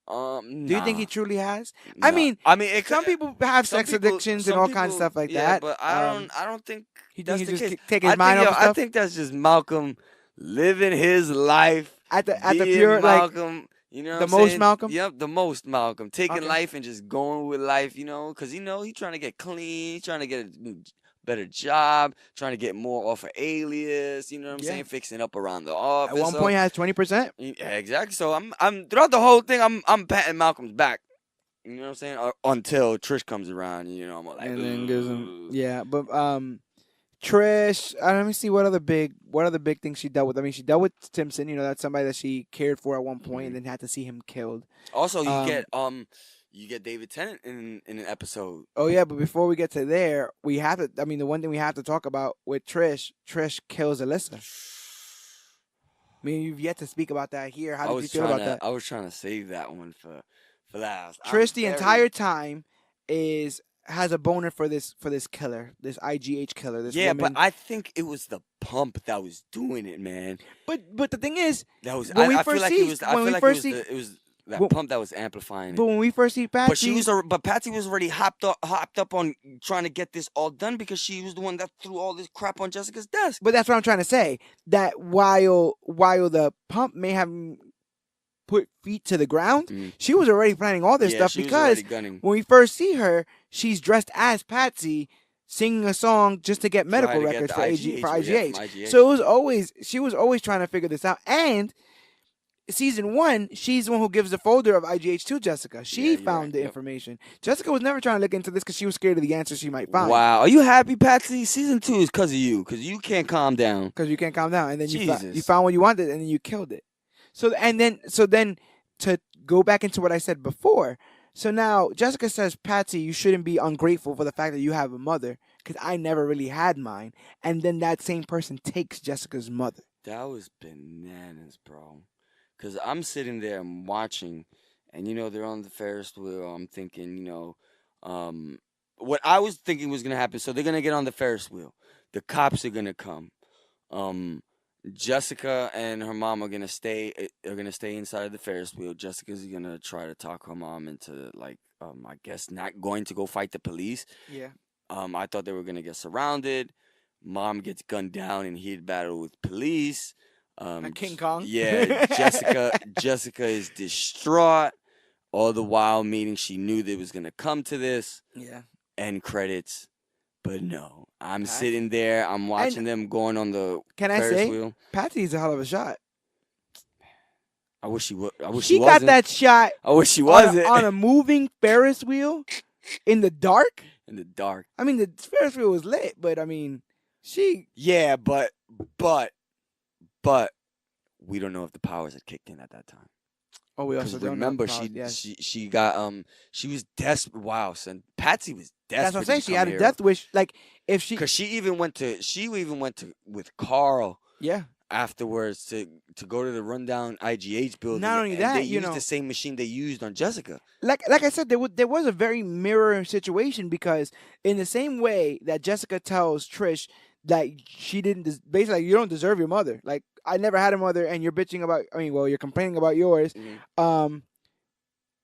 Do you think he truly has? No. I mean, some people have sex addictions and all kinds of stuff like that. But I don't think that's the case. Take his mind off stuff? I think that's just Malcolm living his life at the pure Malcolm. You know, the most Malcolm. Yep, the most Malcolm, taking life and just going with life. Because he's trying to get clean, he's trying to get a better job, trying to get more off of Alias, you know what I'm saying? Fixing up around the office. At one point, he has 20%. Yeah, exactly. So I'm throughout the whole thing, I'm patting Malcolm's back. You know what I'm saying? Until Trish comes around, I'm like, and then gives him, but Trish. Let me see what other big things she dealt with. I mean, she dealt with Timpson. That's somebody that she cared for at one point, and then had to see him killed. Also, you get David Tennant in an episode. Oh yeah, but before we get to there, we have to. I mean, the one thing we have to talk about with Trish kills Alyssa. I mean, you've yet to speak about that here. How did you feel about that? I was trying to save that one for last. Trish the entire time has a boner for this killer, this IGH killer. This woman. But I think it was the pump that was doing it, man. But the thing is, that was. I feel like it was that pump that was amplifying it. But when we first see Patsy, but Patsy was already hopped up on trying to get this all done because she was the one that threw all this crap on Jessica's desk. But that's what I'm trying to say. That while the pump may have put feet to the ground, she was already planning all this stuff because when we first see her, she's dressed as Patsy, singing a song just to get medical records for IGH. So she was always trying to figure this out. And season 1, she's the one who gives the folder of IGH to Jessica. She found the information. Jessica was never trying to look into this because she was scared of the answers she might find. Wow. Are you happy, Patsy? Season 2 is because of you. Because you can't calm down. Because you can't calm down. And then you found what you wanted and then you killed it. So then to go back into what I said before. So now Jessica says, Patsy, you shouldn't be ungrateful for the fact that you have a mother because I never really had mine. And then that same person takes Jessica's mother. That was bananas, bro. Cause I'm sitting there, I'm watching, and they're on the Ferris wheel. I'm thinking, um, what I was thinking was gonna happen. So they're gonna get on the Ferris wheel. The cops are gonna come. Um, Jessica and her mom are gonna stay inside of the Ferris wheel. Jessica's gonna try to talk her mom into like, I guess not going to go fight the police. Yeah. I thought they were gonna get surrounded. Mom gets gunned down in heated battle with police. King Kong. Yeah, Jessica is distraught. All the while, meaning she knew that it was gonna come to this. Yeah. End credits. But no, I'm Patsy. sitting there. I'm watching them going on the Can I Ferris say, wheel. Patsy's a hell of a shot. I wish she would. I wish She she got wasn't. that shot I wish she wasn't. on a moving Ferris wheel in the dark. In the dark. I mean, the Ferris wheel was lit, but I mean, she. Yeah, but we don't know if the powers had kicked in at that time. Oh, we also don't remember know. Yes. she got she was desperate. Wow, son. Patsy was desperate. That's what I'm saying. She had a hero. death wish. Like if she, because she even went to with Carl. Yeah. Afterwards to go to the rundown IGH building. Not only and that, they you used know, the same machine they used on Jessica. Like I said, there was a very mirror situation because in the same way that Jessica tells Trish that she didn't basically you don't deserve your mother. Like I never had a mother, and you're bitching about. I mean, well, you're complaining about yours, and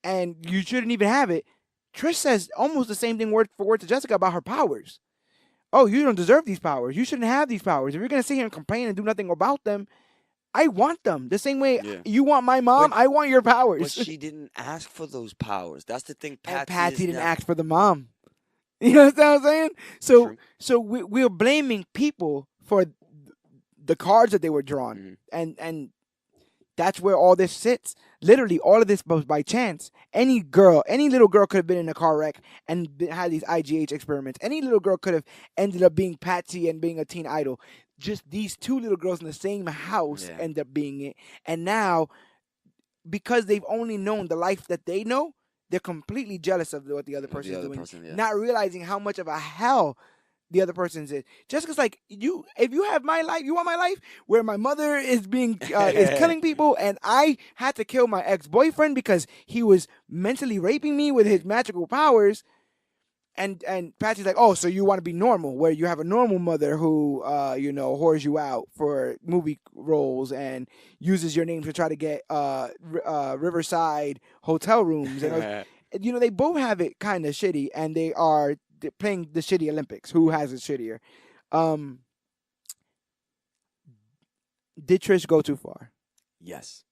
you shouldn't even have it. Trish says almost the same thing word for word to Jessica about her powers. Oh, you don't deserve these powers. You shouldn't have these powers. If you're gonna sit here and complain and do nothing about them, I want them. The same way you want my mom, I want your powers. But she didn't ask for those powers. That's the thing. Patsy didn't ask for the mom. You know what I'm saying? So we're blaming people for the cards that they were drawn, and that's where all this sits. Literally, all of this was by chance. Any little girl could have been in a car wreck and had these IGH experiments. Any little girl could have ended up being Patsy and being a teen idol. Just these two little girls in the same house end up being it. And now, because they've only known the life that they know, they're completely jealous of what the other person is doing. Not realizing how much of a hell the other person's is. Jessica's like, if you have my life, you want my life where my mother is being is killing people, and I had to kill my ex-boyfriend because he was mentally raping me with his magical powers. And Patsy's like, oh, so you want to be normal, where you have a normal mother who whores you out for movie roles and uses your name to try to get Riverside hotel rooms. And they both have it kind of shitty, and they're playing the shitty Olympics. Who has it shittier? Did Trish go too far? Yes.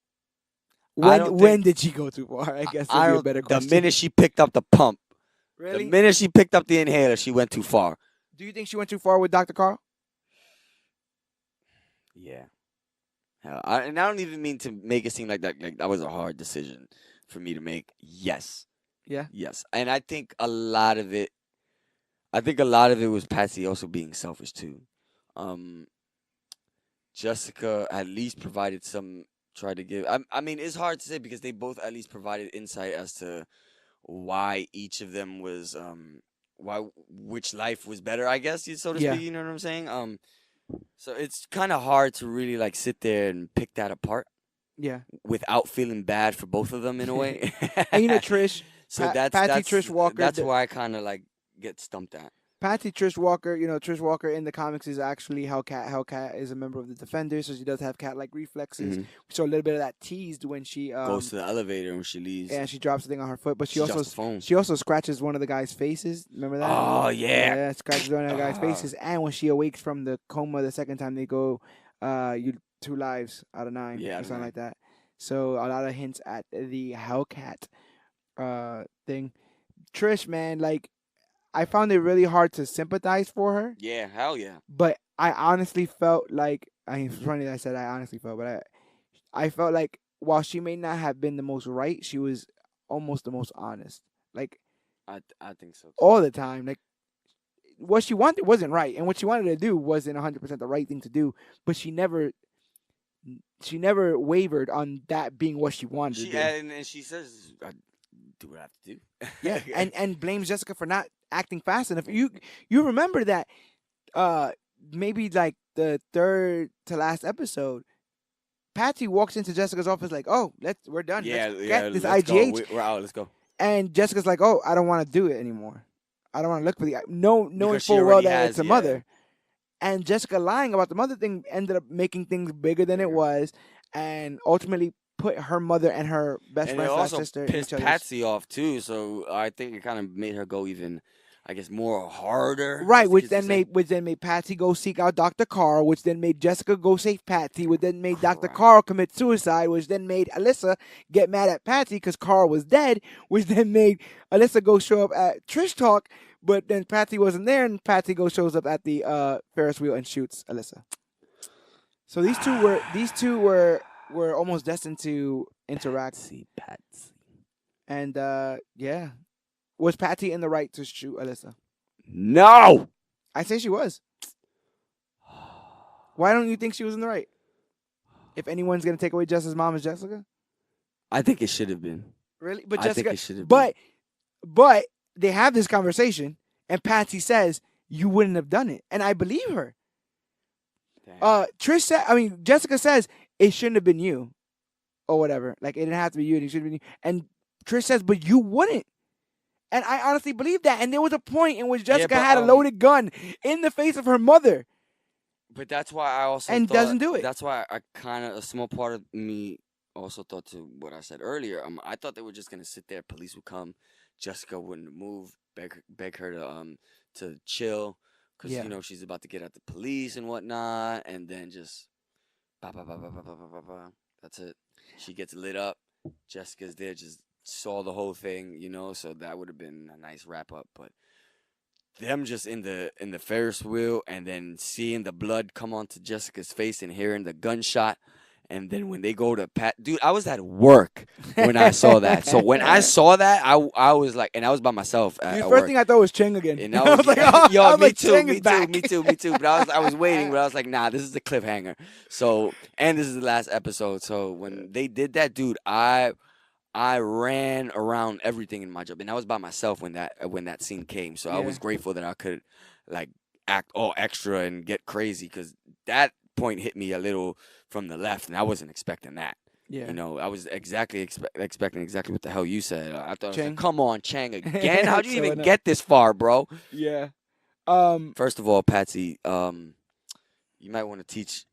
When did she go too far? I guess would be a better question. The minute she picked up the pump. Really? The minute she picked up the inhaler, she went too far. Do you think she went too far with Dr. Carl? Yeah. And I don't even mean to make it seem like that was a hard decision for me to make. Yes. Yeah. Yes. And I think a lot of it was Patsy also being selfish too. Jessica at least provided tried to give. I mean, it's hard to say because they both at least provided insight as to why each of them was which life was better, I guess, so to speak. You know what I'm saying? So it's kind of hard to really like sit there and pick that apart. Yeah. Without feeling bad for both of them in a way. And Trish. So Patsy Trish Walker. That's why I kind of like get stumped at. Patsy Trish Walker, Trish Walker in the comics is actually Hellcat. Hellcat is a member of the Defenders, so she does have cat-like reflexes. We saw a little bit of that teased when she goes to the elevator when she leaves. Yeah, she drops the thing on her foot, but she also scratches one of the guys' faces. Remember that? Oh yeah. Yeah, scratches one of the guys' faces, and when she awakes from the coma the second time they go, you 2 lives out of 9 or something like that. So a lot of hints at the Hellcat thing. Trish, man, like. I found it really hard to sympathize for her. Yeah, hell yeah. But I honestly felt like, it's funny that I said I honestly felt, but I felt like while she may not have been the most right, she was almost the most honest. Like, I think so too. All the time. Like, what she wanted wasn't right, and what she wanted to do wasn't 100% the right thing to do, but she never wavered on that being what she wanted to do. And she says, I do what I have to do. Yeah, and blames Jessica for not acting fast enough. You remember that maybe like the third to last episode, Patsy walks into Jessica's office like, "Oh, we're done. Let's get this let's IGH." go. We're out. Let's go. And Jessica's like, "Oh, I don't want to do it anymore. I don't want to look for the knowing Because she full well already that has, it's a yeah. mother." And Jessica lying about the mother thing ended up making things bigger than it was, and ultimately put her mother and her best And it friend also sister in pissed each other's. Patsy off too. So I think it kind of made her go even, I guess, more harder. Right, as the which kids would then made Patsy go seek out Dr. Carl, which then made Jessica go save Patsy, which then made Dr. Correct. Carl commit suicide, which then made Alyssa get mad at Patsy because Carl was dead, which then made Alyssa go show up at Trish Talk, but then Patsy wasn't there, and Patsy shows up at the Ferris wheel and shoots Alyssa. So these two were almost destined to interact. Patsy. And yeah, was Patsy in the right to shoot Alyssa? No. I say she was. Why don't you think she was in the right? If anyone's gonna take away Jessica's mom, is Jessica? I think it should have been. Really? But I Jessica, think it should have but they have this conversation, and Patsy says you wouldn't have done it, and I believe her. Damn. Jessica says it shouldn't have been you, or whatever. Like it didn't have to be you, and it should have been you. And Trish says, but you wouldn't. And I honestly believe that. And there was a point in which Jessica had a loaded gun in the face of her mother. But that's why I also and thought, doesn't do it. That's why I kind of, a small part of me also thought to what I said earlier. I thought they were just gonna sit there. Police would come. Jessica wouldn't move. Beg her to chill because Yeah. you know she's about to get at the police and whatnot. And then just bah, bah, bah, bah, bah, bah, bah, bah, bah. That's it. She gets lit up. Jessica's there, just saw the whole thing, you know. So that would have been a nice wrap up. But them just in the Ferris wheel and then seeing the blood come onto Jessica's face and hearing the gunshot. And then when they go to dude, I was at work when I saw that. So when I saw that, I was like, and I was by myself at The work. first thing I thought was Cheng again. And I was like, yo, me Cheng too, is back. me too. But I was waiting, but I was like, nah, this is the cliffhanger. So, and this is the last episode. So when they did that, dude, I ran around everything in my job, and I was by myself when that scene came. So I was grateful that I could like act all extra and get crazy because that point hit me a little from the left, and I wasn't expecting that. Yeah. You know, I was expecting exactly what the hell you said. I thought, I was like, Cheng. come on, Chang again? How'd you So even get this far, bro? Yeah. First of all, Patsy, you might want to teach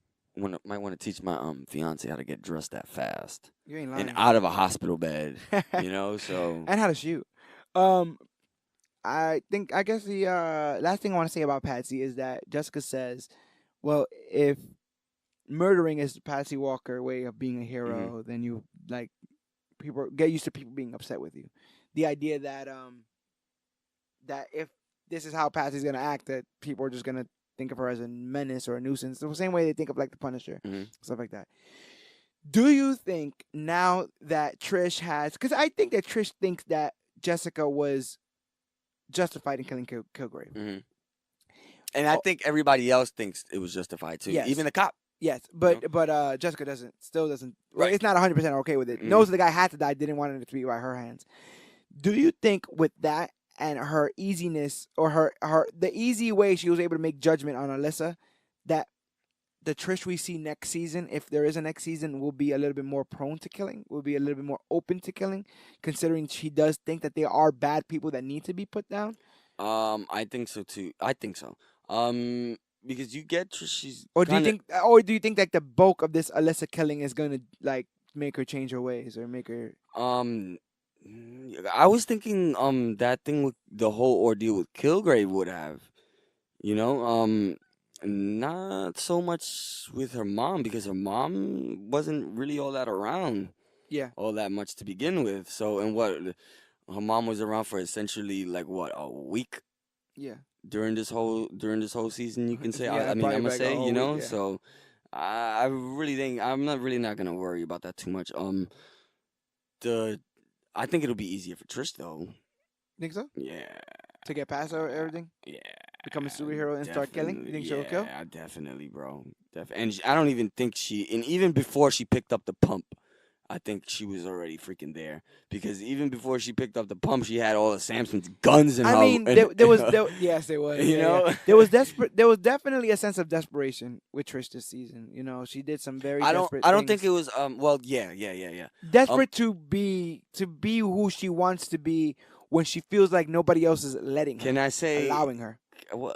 my fiance how to get dressed that fast You ain't lying. and out of a hospital bed. You know, so and how to shoot. I guess the last thing I want to say about Patsy is that Jessica says, well, if murdering is Patsy Walker way of being a hero, then you like people get used to people being upset with you. The idea that that if this is how Patsy's gonna act, that people are just gonna think of her as a menace or a nuisance, the same way they think of like the Punisher, stuff like that. Do you think now that Trish has, because I think that Trish thinks that Jessica was justified in killing Kilgrave. And I think everybody else thinks it was justified too. Yes. Even the cop. Yes, but Jessica still doesn't. Well, Right. it's not 100% okay with it. Knows the guy had to die, didn't want it to be by her hands. Do you think with that and her easiness or her the easy way she was able to make judgment on Alyssa, that the Trish we see next season, if there is a next season, will be a little bit more prone to killing, will be a little bit more open to killing, considering she does think that there are bad people that need to be put down? I think so too. I think so. Because you get she's. Or do you think that the bulk of this Alyssa killing is gonna like make her change her ways or make her? I was thinking that thing with the whole ordeal with Kilgrave would have, you know, not so much with her mom because her mom wasn't really all that around. Yeah. All that much to begin with. So and what her mom was around for essentially like what, a week. Yeah. During this whole season, you can say. Yeah, I mean, I'm gonna like say, you know. week, yeah. So, I really think I'm not gonna worry about that too much. I think it'll be easier for Trish though. Think so? Yeah. To get past everything, Yeah. become a superhero and start killing. You think she'll kill? Yeah, definitely, bro. And I don't even think and even before she picked up the pump, I think she was already freaking there because even before she picked up the pump, she had all of Samson's guns in her. I mean, yes, there was. You Yeah, know, yeah. There was There was definitely a sense of desperation with Trish this season. You know, she did some very desperate. I don't think things. it was. Well, yeah. Desperate to be who she wants to be when she feels like nobody else is letting her. Can I say allowing her? Well,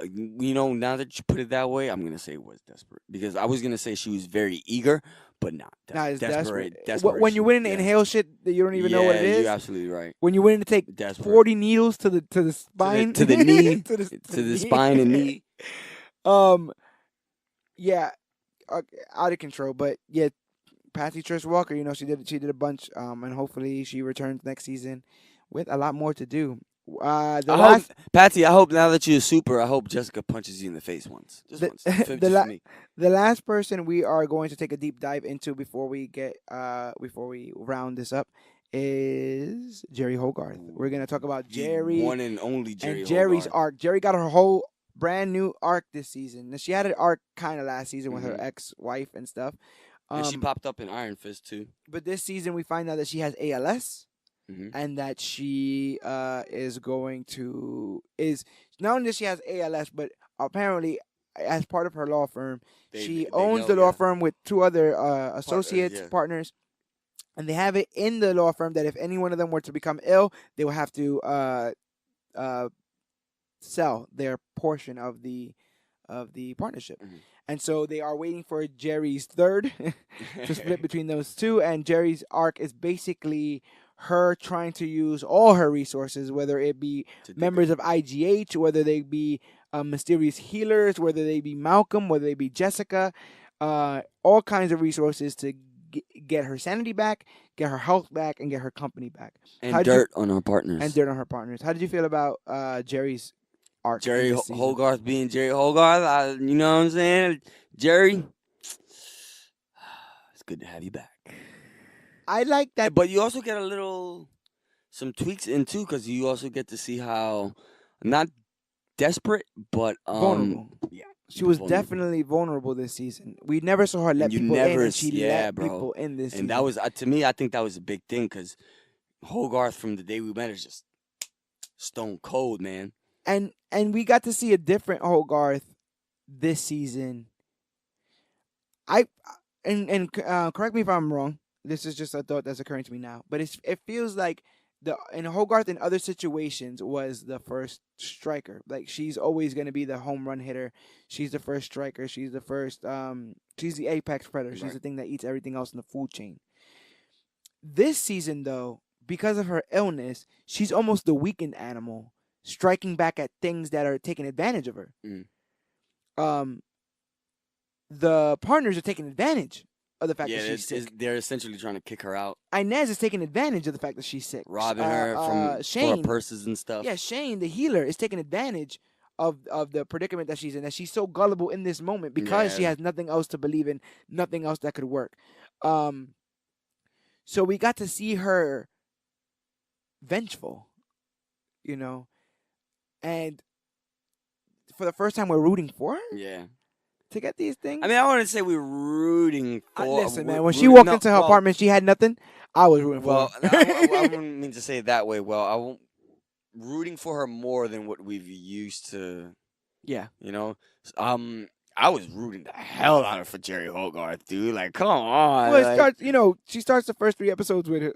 now that you put it that way, I'm gonna say it was desperate because I was gonna say she was very eager, but not Nah, it's desperate. desperate. When you're willing to inhale shit that you don't even know what it is. You're absolutely right. When you're willing to take 40 needles to the spine, to the knee, to the spine and knee. Yeah, out of control. But yeah, Patsy Trish Walker, you know, she did a bunch, and hopefully she returns next season with a lot more to do. Patsy, I hope now that you're super, I hope Jessica punches you in the face once. Just once. The last person we are going to take a deep dive into before we round this up is Jerry Hogarth. We're gonna talk about Jerry, one and only Jerry, and Jerry's Hogarth. arc. Jerry got her whole brand new arc this season. Now, she had an arc kind of last season with her ex-wife and stuff. And she popped up in Iron Fist too. But this season we find out that she has ALS. And that she is not only she has ALS, but apparently as part of her law firm, she owns the law firm with two other partners, and they have it in the law firm that if any one of them were to become ill, they will have to sell their portion of the partnership. And so they are waiting for Jerry's third to split between those two, and Jerry's arc is basically her trying to use all her resources, whether it be members of IGH, whether they be mysterious healers, whether they be Malcolm, whether they be Jessica, all kinds of resources to get her sanity back, get her health back, and get her company back. And dirt on her partners. How did you feel about Jerry's arc? Jerry Hogarth being Jerry Hogarth, you know what I'm saying? Jerry, it's good to have you back. I like that. But you also get some tweaks in too, because you also get to see how, not desperate, but vulnerable. Yeah. She was definitely vulnerable this season. We never saw her let people in, and she let people in this season. And that was, to me, I think that was a big thing, because Hogarth from the day we met is just stone cold, man. And we got to see a different Hogarth this season. Correct me if I'm wrong. This is just a thought that's occurring to me now. But it feels like Hogarth in other situations was the first striker. Like, she's always going to be the home run hitter. She's the first striker. She's the first. She's the apex predator. She's the thing that eats everything else in the food chain. This season, though, because of her illness, she's almost the weakened animal, striking back at things that are taking advantage of her. The partners are taking advantage of the fact that she's sick. They're essentially trying to kick her out. Inez is taking advantage of the fact that she's sick. Robbing her for her purses and stuff. Yeah, Shane, the healer, is taking advantage of the predicament that she's in, that she's so gullible in this moment because she has nothing else to believe in, nothing else that could work. So we got to see her vengeful, you know, and for the first time we're rooting for her. Yeah. To get these things. I mean, I wouldn't say we're rooting for. Listen, man. When she walked into her apartment, she had nothing. I was rooting for her. I wouldn't mean to say it that way. Well, I won't rooting for her more than what we've used to. Yeah. You know, I was rooting the hell out of her for Jerry Hogarth, dude. Like, come on. Well, she starts the first 3 episodes with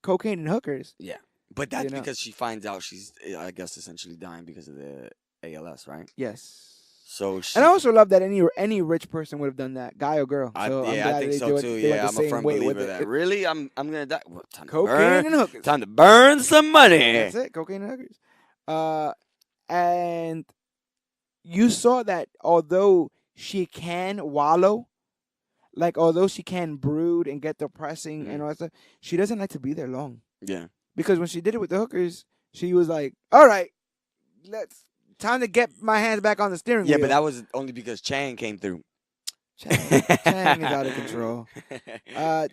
cocaine and hookers. Yeah, but that's because she finds out she's, I guess, essentially dying because of the ALS, right? Yes. So and I also love that any rich person would have done that, guy or girl. So I think so too. Yeah, I'm a firm believer that. Really, I'm gonna die. Well, cocaine and hookers. Time to burn some money. That's it, cocaine and hookers. And you saw that although she can wallow, like although she can brood and get depressing and all that stuff, she doesn't like to be there long. Yeah. Because when she did it with the hookers, she was like, "All right, time to get my hands back on the steering wheel." Yeah, but that was only because Chang came through. Chang is out of control.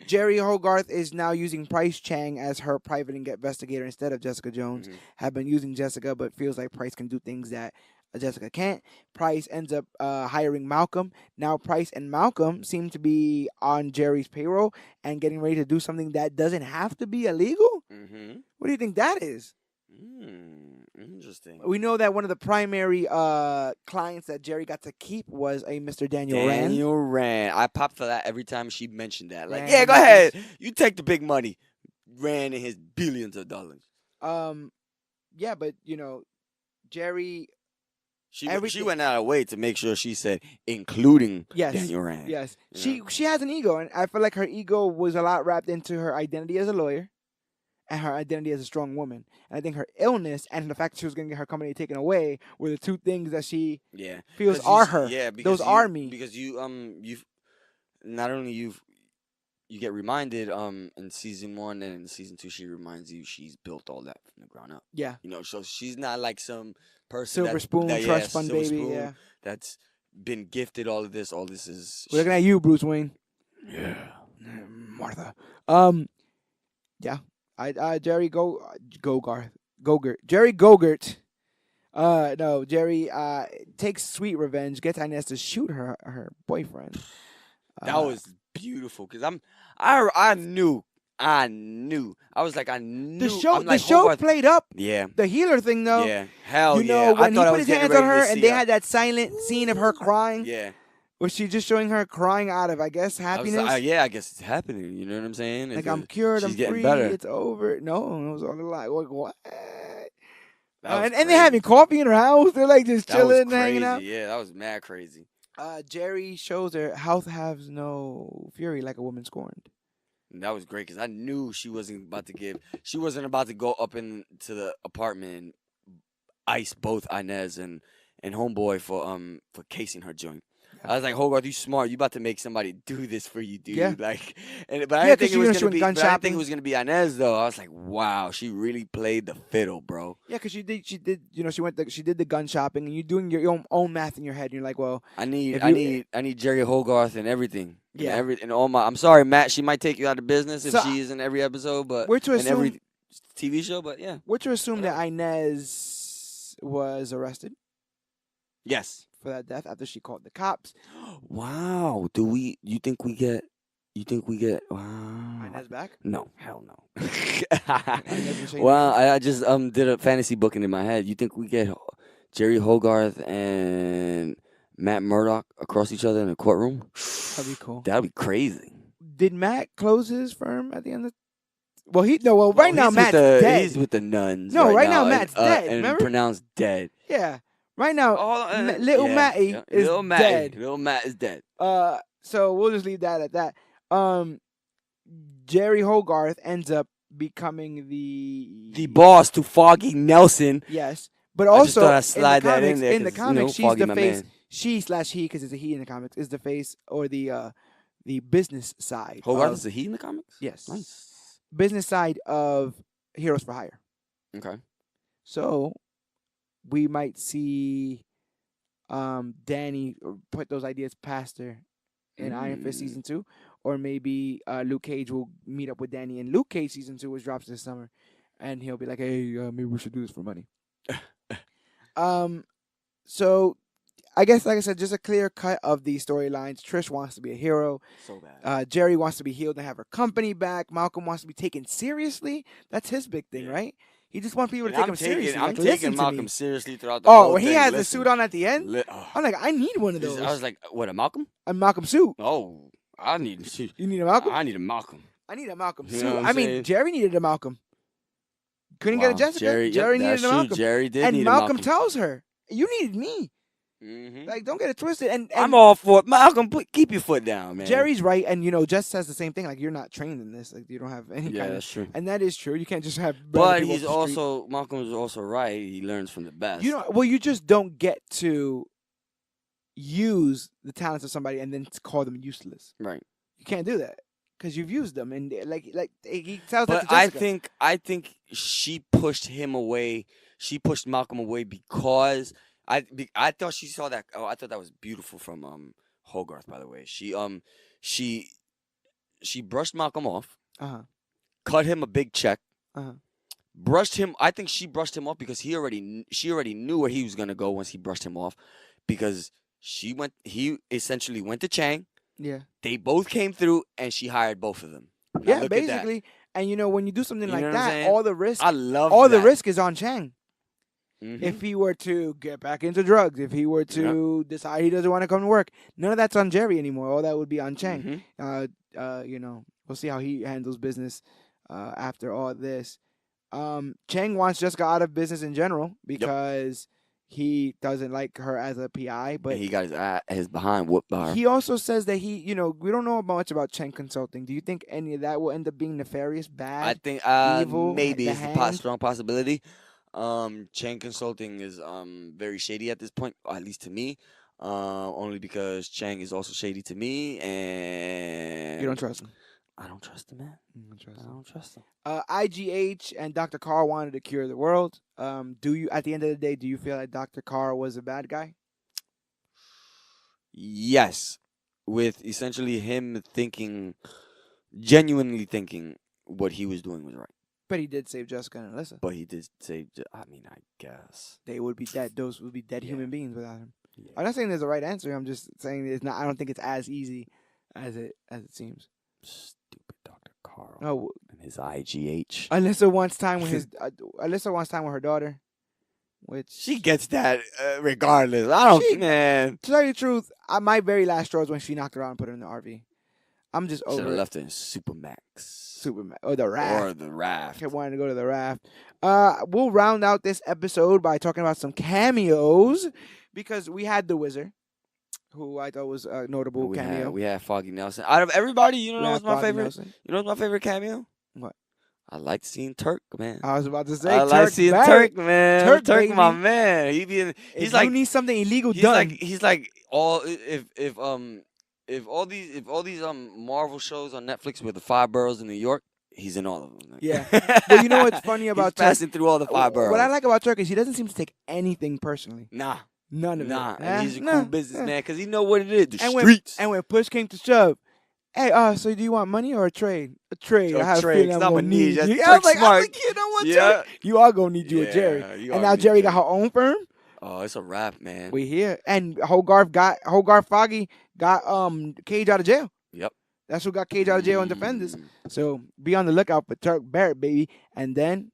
Jerry Hogarth is now using Price Chang as her private investigator instead of Jessica Jones. Have been using Jessica, but feels like Price can do things that Jessica can't. Price ends up hiring Malcolm. Now Price and Malcolm seem to be on Jerry's payroll and getting ready to do something that doesn't have to be illegal. Mm-hmm. What do you think that is? Interesting. We know that one of the primary clients that Jerry got to keep was a Mr. Daniel Rand. Daniel Rand. I popped for that every time she mentioned that. Like, Rand yeah, go Maximus. ahead. You take the big money. Rand and his billions of dollars. Yeah, but Jerry. She went out of her way to make sure she said, including Daniel Rand. Yes, she has an ego, and I feel like her ego was a lot wrapped into her identity as a lawyer, and her identity as a strong woman. And I think her illness and the fact that she was going to get her company taken away were the two things that she feels are her. Yeah, those are me. Because you've not only you get reminded in season 1 and in season 2 she reminds you she's built all that from the ground up. Yeah, so she's not like some person Silver Spoon trust fund baby. Spoon, that's been gifted all of this. All this is. We're looking at you, Bruce Wayne. Yeah, Martha. Yeah. Jerry Gogurt. Jerry Gogurt. No, Jerry takes sweet revenge. Gets Inez to shoot her boyfriend. That was beautiful because I knew. I was like, I knew. The show played up. Yeah. The healer thing, though. Yeah. Hell yeah. When he put his hands on her and they her. had that silent scene of her crying. Yeah. Was she just showing her crying out of, I guess, happiness? I guess it's happening. You know what I'm saying? Like, I'm cured, I'm free, better. it's over. No, it was all a lie. What? And they're having coffee in her house. They're like just chilling, hanging out. Yeah, that was mad crazy. Jerry shows her health has no fury like a woman scorned. And that was great because I knew she wasn't about to go up into the apartment and ice both Inez and homeboy for casing her joint. I was like, Hogarth, you smart. You about to make somebody do this for you, dude. Yeah. Like, but I didn't think it was gonna be Inez though. I was like, wow, she really played the fiddle, bro. Yeah, because she did. She did the gun shopping, and you're doing your own math in your head. And you're like, well, I need Jerry Hogarth and everything. Yeah, and all my. I'm sorry, Matt. She might take you out of business if she is in every episode, but in every TV show. But yeah, we're to assume that Inez was arrested. Yes. For that death after she called the cops. Wow. You think we get wow. Inez back? No, hell no. Well, I just did a fantasy booking in my head. You think we get Jerry Hogarth and Matt Murdock across each other in a courtroom? That'd be cool. That'd be crazy. Did Matt close his firm at the end of right now Matt's dead. He's with the nuns. No, right now Matt's dead. And remember? pronounced dead. Yeah. Right now, little Matty is dead. Little Matt is dead. So we'll just leave that at that. Jerry Hogarth ends up becoming the boss to Foggy Nelson. Yes, but also I just thought I'd slide that in there. In the comics, she's the face. Man. She/he, because it's a he in the comics, is the face or the business side. Hogarth is a he in the comics. Yes, nice. Business side of Heroes for Hire. Okay. So we might see Danny put those ideas past her in Iron Fist season 2, or maybe Luke Cage will meet up with Danny in Luke Cage season 2, which drops this summer, and he'll be like, "Hey, maybe we should do this for money." So I guess, like I said, just a clear cut of these storylines. Trish wants to be a hero. So bad. Jerry wants to be healed and have her company back. Malcolm wants to be taken seriously. That's his big thing, right? He just wants people to take him seriously. I'm taking Malcolm seriously throughout the whole thing. When he has the suit on at the end, I'm like, I need one of those. I was like, what, a Malcolm? A Malcolm suit. Oh, I need a suit. You need a Malcolm? I need a Malcolm. I need a Malcolm suit. You know I mean, Jerry needed a Malcolm. Couldn't get a Jessica. Jerry needed a Malcolm. Jerry did and need Malcolm a Malcolm. tells her, you needed me. Mm-hmm. Like, don't get it twisted. And I'm all for it. Malcolm, keep your foot down, man. Jerry's right, and Jess says the same thing. Like, you're not trained in this. Like, you don't have any. Yeah, that's true. And that is true. You can't just have. But Malcolm is also right. He learns from the best. You just don't get to use the talents of somebody and then call them useless. Right. You can't do that because you've used them, and like he tells but that to Jessica. I think she pushed him away. She pushed Malcolm away because. I thought she saw that. Oh, I thought that was beautiful from Hogarth. By the way, she brushed Malcolm off, Uh-huh. cut him a big check, Uh-huh. brushed him. I think she brushed him off because she already knew where he was gonna go once he brushed him off, because he essentially went to Chang. Yeah. They both came through, and she hired both of them. Now Yeah, look at that. basically. And when you do something You like know what I'm that, saying? all the risk, I love all that. the risk is on Chang. Mhm. If he were to get back into drugs, if he were to decide he doesn't want to come to work, none of that's on Jerry anymore. All that would be on Chang. Mhm. We'll see how he handles business after all this. Chang wants Jessica out of business in general because he doesn't like her as a PI. But And he got his behind whooped by her. he also says that we don't know much about Chang Consulting. Do you think any of that will end up being nefarious, bad? I think evil, maybe the it's a hand? strong possibility. Chang Consulting is very shady at this point, at least to me. Only because Chang is also shady to me, and You don't trust him. I don't trust him, man. You don't trust I him. don't trust him. IGH and Dr. Carr wanted to cure the world. Do you, at the end of the day, do you feel like Dr. Carr was a bad guy? Yes, with essentially him genuinely thinking what he was doing was right. But he did save Jessica and Alyssa. But he did save. I mean, I guess They would be dead. Those would be dead human beings without him. Yeah. I'm not saying there's a right answer. I'm just saying it's not. I don't think it's as easy as it seems. Stupid Dr. Carl Oh, and his IGH. Alyssa wants time with Alyssa wants time with her daughter, which She gets that regardless. I don't, man. To tell you the truth, my very last straw is when she knocked her out and put her in the RV. I'm just Should over have it. left her in Supermax. Superman or the raft. Or the raft. I wanted to go to the raft. We'll round out this episode by talking about some cameos because we had the Wizard, who I thought was a notable cameo. We had Foggy Nelson. Out of everybody, you know what's my favorite? Nelson. You know what's my favorite cameo? What? I like seeing Turk, man. I was about to say I Turk like seeing Barrett. Turk, man. Turk, Turk, my baby. man. He's like you need something illegal he's done. he's like all if all these Marvel shows on Netflix with the 5 boroughs in New York, he's in all of them. Man. Yeah. But you know what's funny about he's Turk? passing through all the 5 boroughs. What I like about Turk is he doesn't seem to take anything personally. Nah. None of it. And he's a cool businessman because he know what it is. The and streets. When push came to shove, hey, so do you want money or a trade? A trade. A I have trade, a feeling 'cause I'm I'ma gonna need need you. you. I was Turk like, smart. you know what, Yeah. Turk? You are gonna need you a Jerry. you And are now gonna Jerry need got her own firm. Oh, it's a wrap, man. We here. And Hogarth Foggy got Cage out of jail. Yep. That's who got Cage out of jail and Defenders. So be on the lookout for Turk Barrett, baby. And then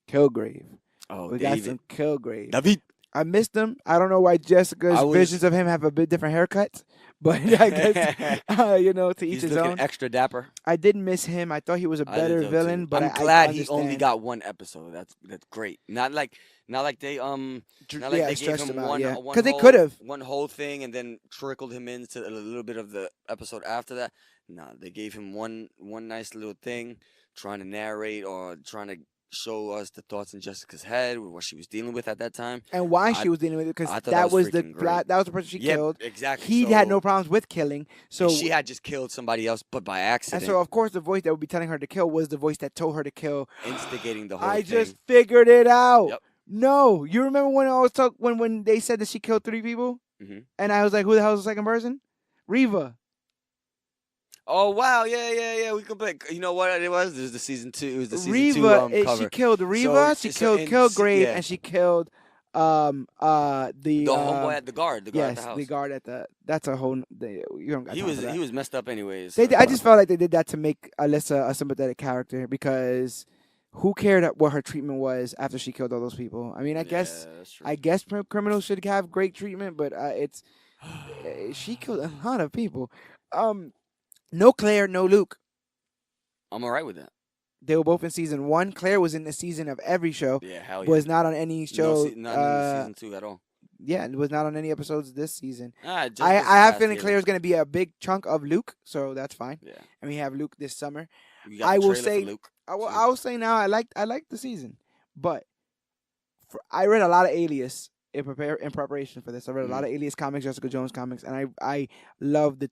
Kilgrave. Oh, we David. got some Kilgrave. David. I missed him. I don't know why Jessica's visions of him have a bit different haircuts, but I guess to each He's his looking own. extra dapper. I did miss him. I thought he was a better villain, but I'm I glad understand. he only got one episode. That's great. Not like they they gave him one because they could have one whole thing and then trickled him into a little bit of the episode after that. No, they gave him one nice little thing, trying to narrate or trying to show us the thoughts in Jessica's head, what she was dealing with at that time, and why she was dealing with it. Because that that was the great. that was the person she killed. Exactly. He had no problems with killing, so she had just killed somebody else, but by accident. And so, of course, the voice that would be telling her to kill was the voice that told her to kill, instigating the whole I thing. just figured it out. Yep. No, you remember when I was when they said that she killed 3 people, and I was like, who the hell is the second person? Reva. Oh wow, yeah. We can play. You know what it was? This is the season 2. It was the season Reva, 2 cover. She killed Reva. She killed Kilgrave, and she killed the homeboy at the guard. The guard at the house. the guard at the. That's a whole. You don't got he time was for that. he was messed up anyways. I just felt like they did that to make Alyssa a sympathetic character because who cared what her treatment was after she killed all those people? I mean, I guess criminals should have great treatment, but it's she killed a lot of people. No Claire, no Luke. I'm alright with that. They were both in season 1. Claire was in the season of every show. Yeah, hell yeah. Was not on any show. Not in season 2 at all. Yeah, it was not on any episodes this season. I have a feeling Claire's going to be a big chunk of Luke, so that's fine. Yeah. And we have Luke this summer. I will say, Luke, I will say now, I like the season, but I read a lot of Alias in preparation for this. I read a lot of Alias comics, Jessica Jones comics, and I love the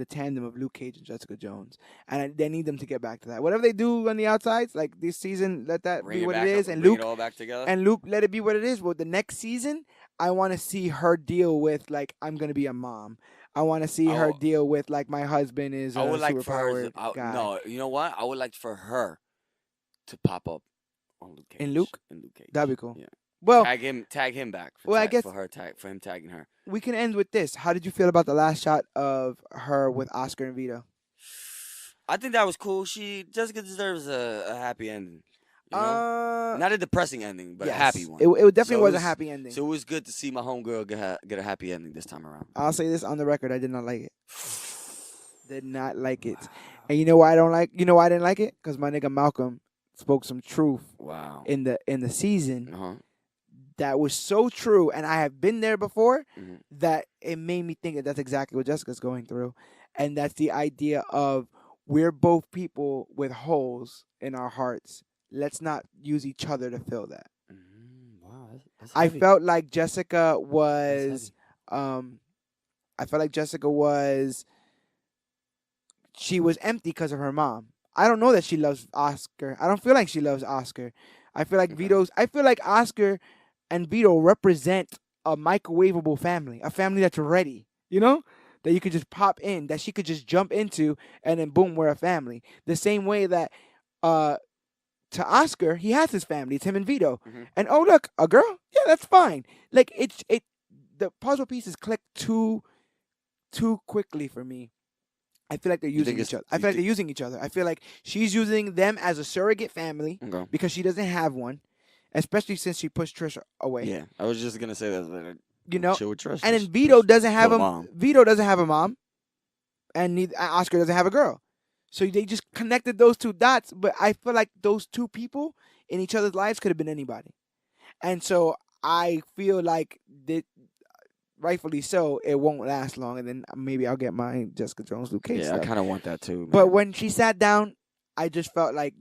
tandem of Luke Cage and Jessica Jones, and they need them to get back to that. Whatever they do on the outsides, like this season, let that be what it is, and Luke, it all back together. And Luke, let it be what it is. Well, the next season, I want to see her deal with like I'm gonna be a mom. I want to see her deal with like my husband is a superpowered guy. No, you know what? I would like for her to pop up on Luke Cage. In Luke? In Luke Cage. That'd be cool. Yeah. Well, Tag him back. Well, I guess- for him tagging her. we can end with this. How did you feel about the last shot of her with Oscar and Vito? I think that was cool. Jessica deserves a happy ending. You know? Not a depressing ending, but yes. a happy one. It definitely So was a happy ending. So it was good to see my homegirl get a happy ending this time around. I'll say this on the record: I did not like it. Did not like it. And you know why I don't like? You know why I didn't like it? Because my nigga Malcolm spoke some truth. Wow. In the season. Uh-huh. That was so true, and I have been there before. Mm-hmm. That it made me think that that's exactly what Jessica's going through, and that's the idea of we're both people with holes in our hearts. Let's not use each other to fill that. Wow, that's I heavy. felt like Jessica was, she was empty because of her mom. I don't know that she loves Oscar. I don't feel like she loves Oscar. I feel like I feel like Oscar and Vito represent a microwavable family, a family that's ready, you know? That you could just pop in, that she could just jump into, and then boom, we're a family. The same way that to Oscar, he has his family. It's him and Vito. Mm-hmm. And oh look, a girl? Yeah, that's fine. Like the puzzle pieces click too quickly for me. I feel like they're using each other. I feel like they're using each other. I feel like she's using them as a surrogate family because she doesn't have one, especially since she pushed Trish away. Yeah, I was just gonna say that. Like, you know, chill with Trish. and then Vito doesn't have a mom. Vito doesn't have a mom, and Oscar doesn't have a girl. So they just connected those two dots, but I feel like those two people in each other's lives could have been anybody. And so I feel like that, rightfully so, it won't last long, and then maybe I'll get my Jessica Jones Luke Cage stuff. I kind of want that too. Man. But when she sat down, I just felt like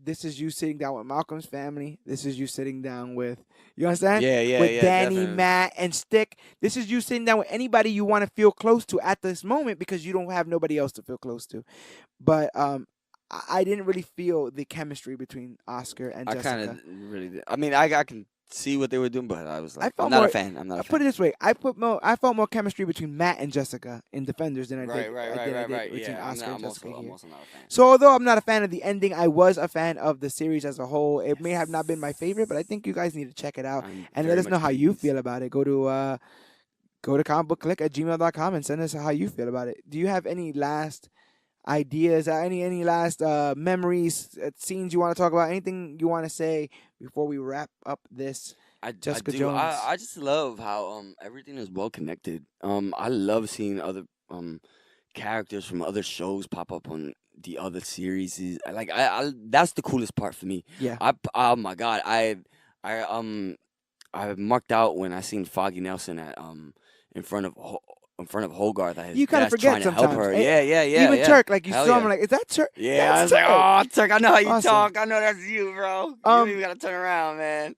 this is you sitting down with Malcolm's family. This is you sitting down with, you understand? With Danny, definitely. Matt, and Stick. This is you sitting down with anybody you want to feel close to at this moment because you don't have nobody else to feel close to. But I didn't really feel the chemistry between Oscar and Jessica. I kind of really did. I mean, I can see what they were doing, but I was like, I'm not a fan. I'm not a fan. Put it this way: I felt more chemistry between Matt and Jessica in Defenders than I did between Oscar and Jessica here. I'm also not a fan. So although I'm not a fan of the ending, I was a fan of the series as a whole. It may have not been my favorite, but I think you guys need to check it out and let us know how you feel about it. Go to ComicBookClique@gmail.com and send us how you feel about it. Do you have any last ideas, any last memories, scenes you want to talk about? Anything you want to say before we wrap up this? Jessica Jones. I just love how everything is well connected. I love seeing other characters from other shows pop up on the other series. I that's the coolest part for me. Yeah. Oh my god, I marked out when I seen Foggy Nelson at in front of Hogarth. You kind of forget trying to sometimes. help her. Yeah. Even Turk, like you Hell saw him, yeah. like, is that Turk? Yeah, That's I was like, oh, Turk, I know how you Awesome. talk. I know that's you, bro. You don't even gotta turn around, man.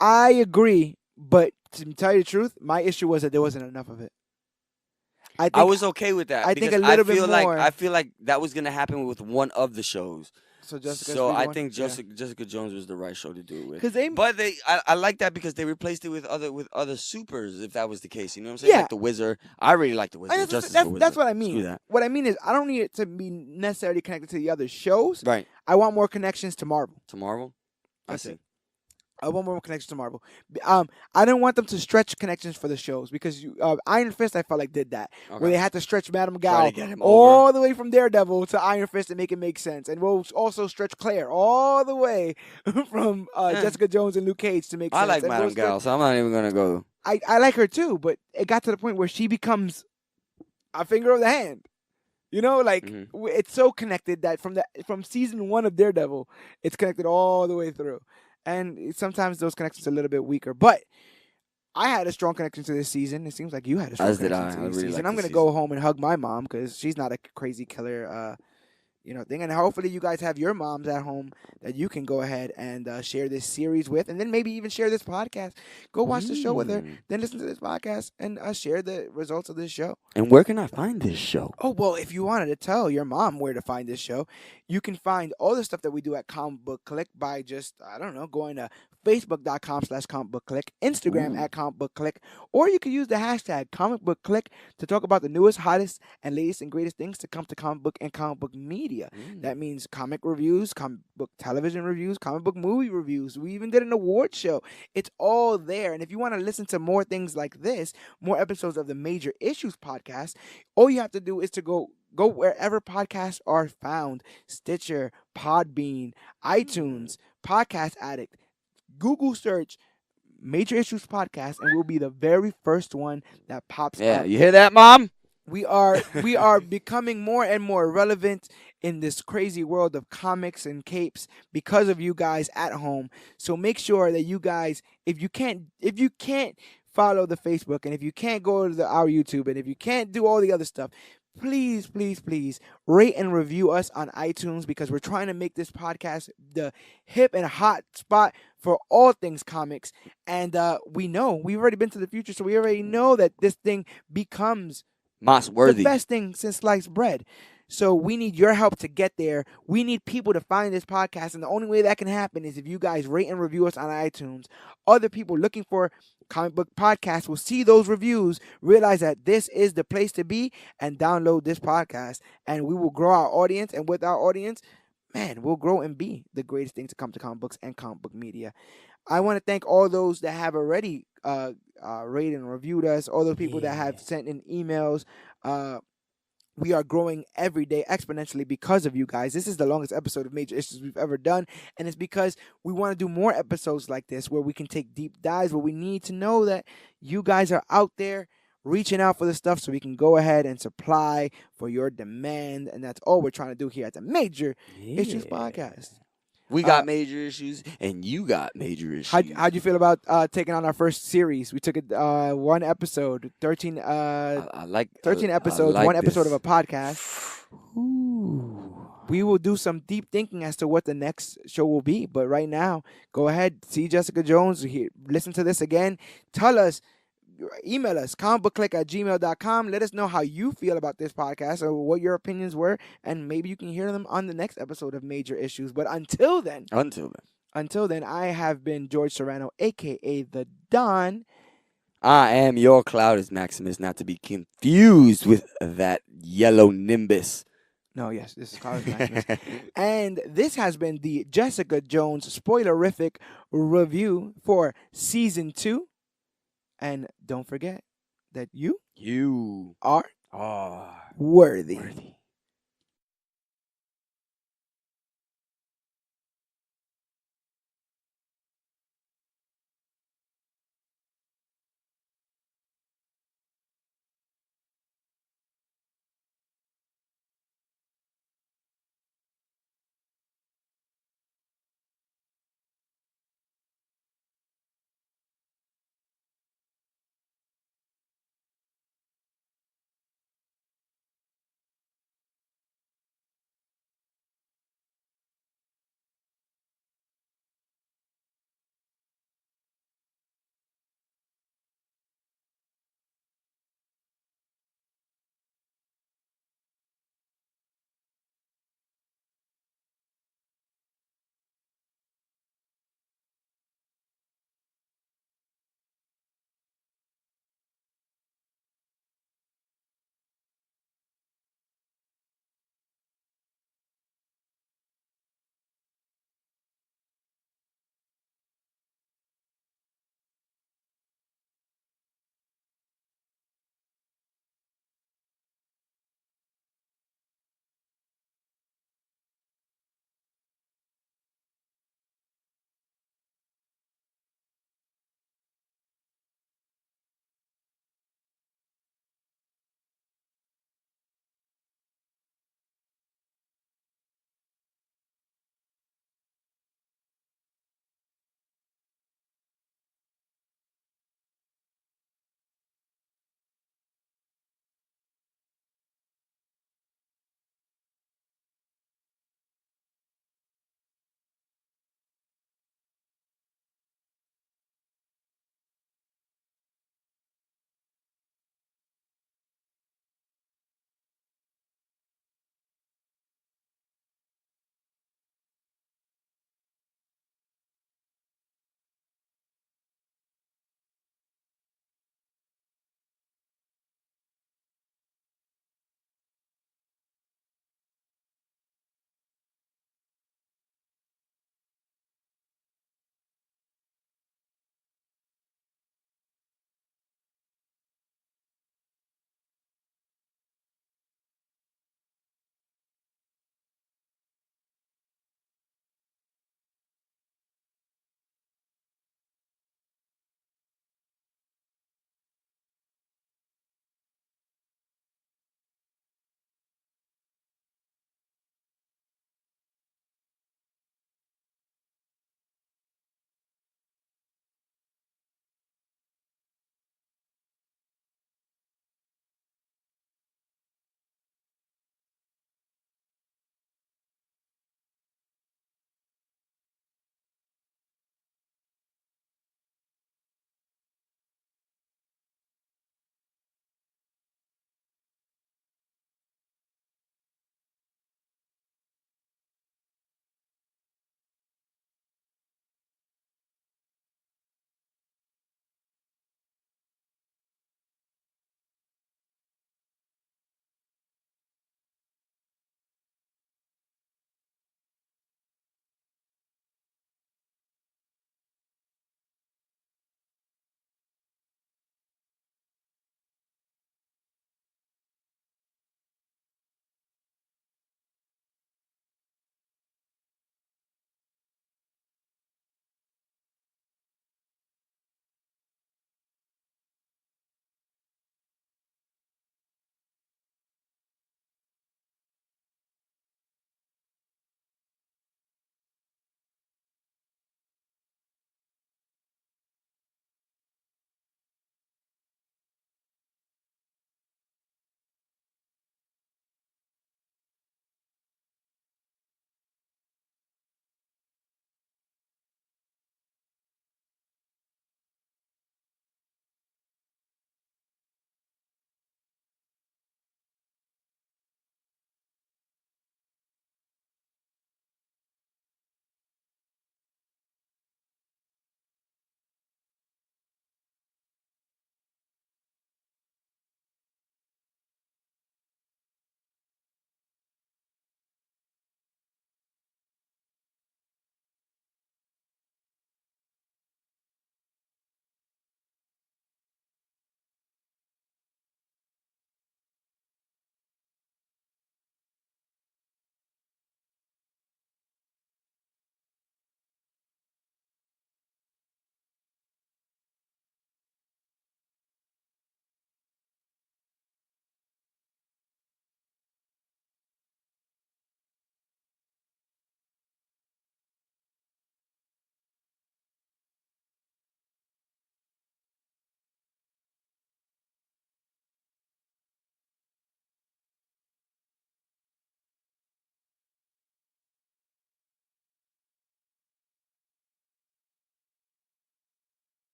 I agree, but to tell you the truth, my issue was that there wasn't enough of it. I was okay with that. I think because a little bit more. I feel like that was gonna happen with one of the shows. So I think Jessica Jones was the right show to do it with. But I like that because they replaced it with other supers. If that was the case, you know what I'm saying? Yeah. Like the Wizard. I really like the Wizard. That's what I mean. Screw that. What I mean is, I don't need it to be necessarily connected to the other shows. Right. I want more connections to Marvel. To Marvel. That's it. I want more connections to Marvel. I don't want them to stretch connections for the shows because Iron Fist, I felt like, did that. Okay. Where they had to stretch Madame Try Gal to get him all over. the way from Daredevil to Iron Fist and make it make sense. And we'll also stretch Claire all the way from Jessica Jones and Luke Cage to make sense. I like Madame Gal, so I'm not even going to go. I like her too, but it got to the point where she becomes a finger of the hand. You know, like it's so connected that from season 1 of Daredevil, it's connected all the way through. And sometimes those connections are a little bit weaker. But I had a strong connection to this season. It seems like you had a strong connection to this season. I'm going to go home and hug my mom because she's not a crazy killer thing. And hopefully you guys have your moms at home that you can go ahead and share this series with. And then maybe even share this podcast. Go watch the show with her. Then listen to this podcast and share the results of this show. And where can I find this show? Oh, well, if you wanted to tell your mom where to find this show, you can find all the stuff that we do at Comic Book Clique by just, going to Facebook.com/ComicBookClique, Instagram Ooh. @ComicBookClique, or you can use the hashtag ComicBookClique to talk about the newest, hottest, and latest and greatest things to come to comic book and comic book media. That means comic reviews, comic book television reviews, comic book movie reviews. We even did an award show. It's all there. And if you want to listen to more things like this, more episodes of the Major Issues podcast, all you have to do is to go wherever podcasts are found: Stitcher, Podbean, iTunes, Podcast Addict. Google search Major Issues Podcast, and we'll be the very first one that pops up. Yeah, you hear that, Mom? We are becoming more and more relevant in this crazy world of comics and capes because of you guys at home. So make sure that you guys, if you can't follow the Facebook, and if you can't go to our YouTube, and if you can't do all the other stuff, please, please, please rate and review us on iTunes, because we're trying to make this podcast the hip and hot spot for all things comics. And we know we've already been to the future, so we already know that this thing becomes Moss worthy. the best thing since sliced bread. So we need your help to get there. We need people to find this podcast, and the only way that can happen is if you guys rate and review us on iTunes. Other people looking for comic book podcasts will see those reviews, realize that this is the place to be, and download this podcast. And we will grow our audience, and with our audience, man, we'll grow and be the greatest thing to come to comic books and comic book media. I want to thank all those that have already rated and reviewed us, all those people that have sent in emails. We are growing every day exponentially because of you guys. This is the longest episode of Major Issues we've ever done, and it's because we want to do more episodes like this where we can take deep dives, but we need to know that you guys are out there reaching out for the stuff so we can go ahead and supply for your demand, and that's all we're trying to do here at the Major Issues Podcast. We got major issues, and you got major issues. How'd you feel about taking on our first series? We took it one episode, 13 13 episodes, one episode of a podcast. Ooh. We will do some deep thinking as to what the next show will be. But right now, go ahead, see Jessica Jones, listen to this again. Tell us, email us, comicbookclique@gmail.com. Let us know how you feel about this podcast or what your opinions were, and maybe you can hear them on the next episode of Major Issues. But until then, I have been George Serrano, a.k.a. The Don. I am your Cloudus Maximus, not to be confused with that yellow nimbus. No, yes, this is Cloudus Maximus. And this has been the Jessica Jones spoilerific review for Season 2. And don't forget that you You are are worthy.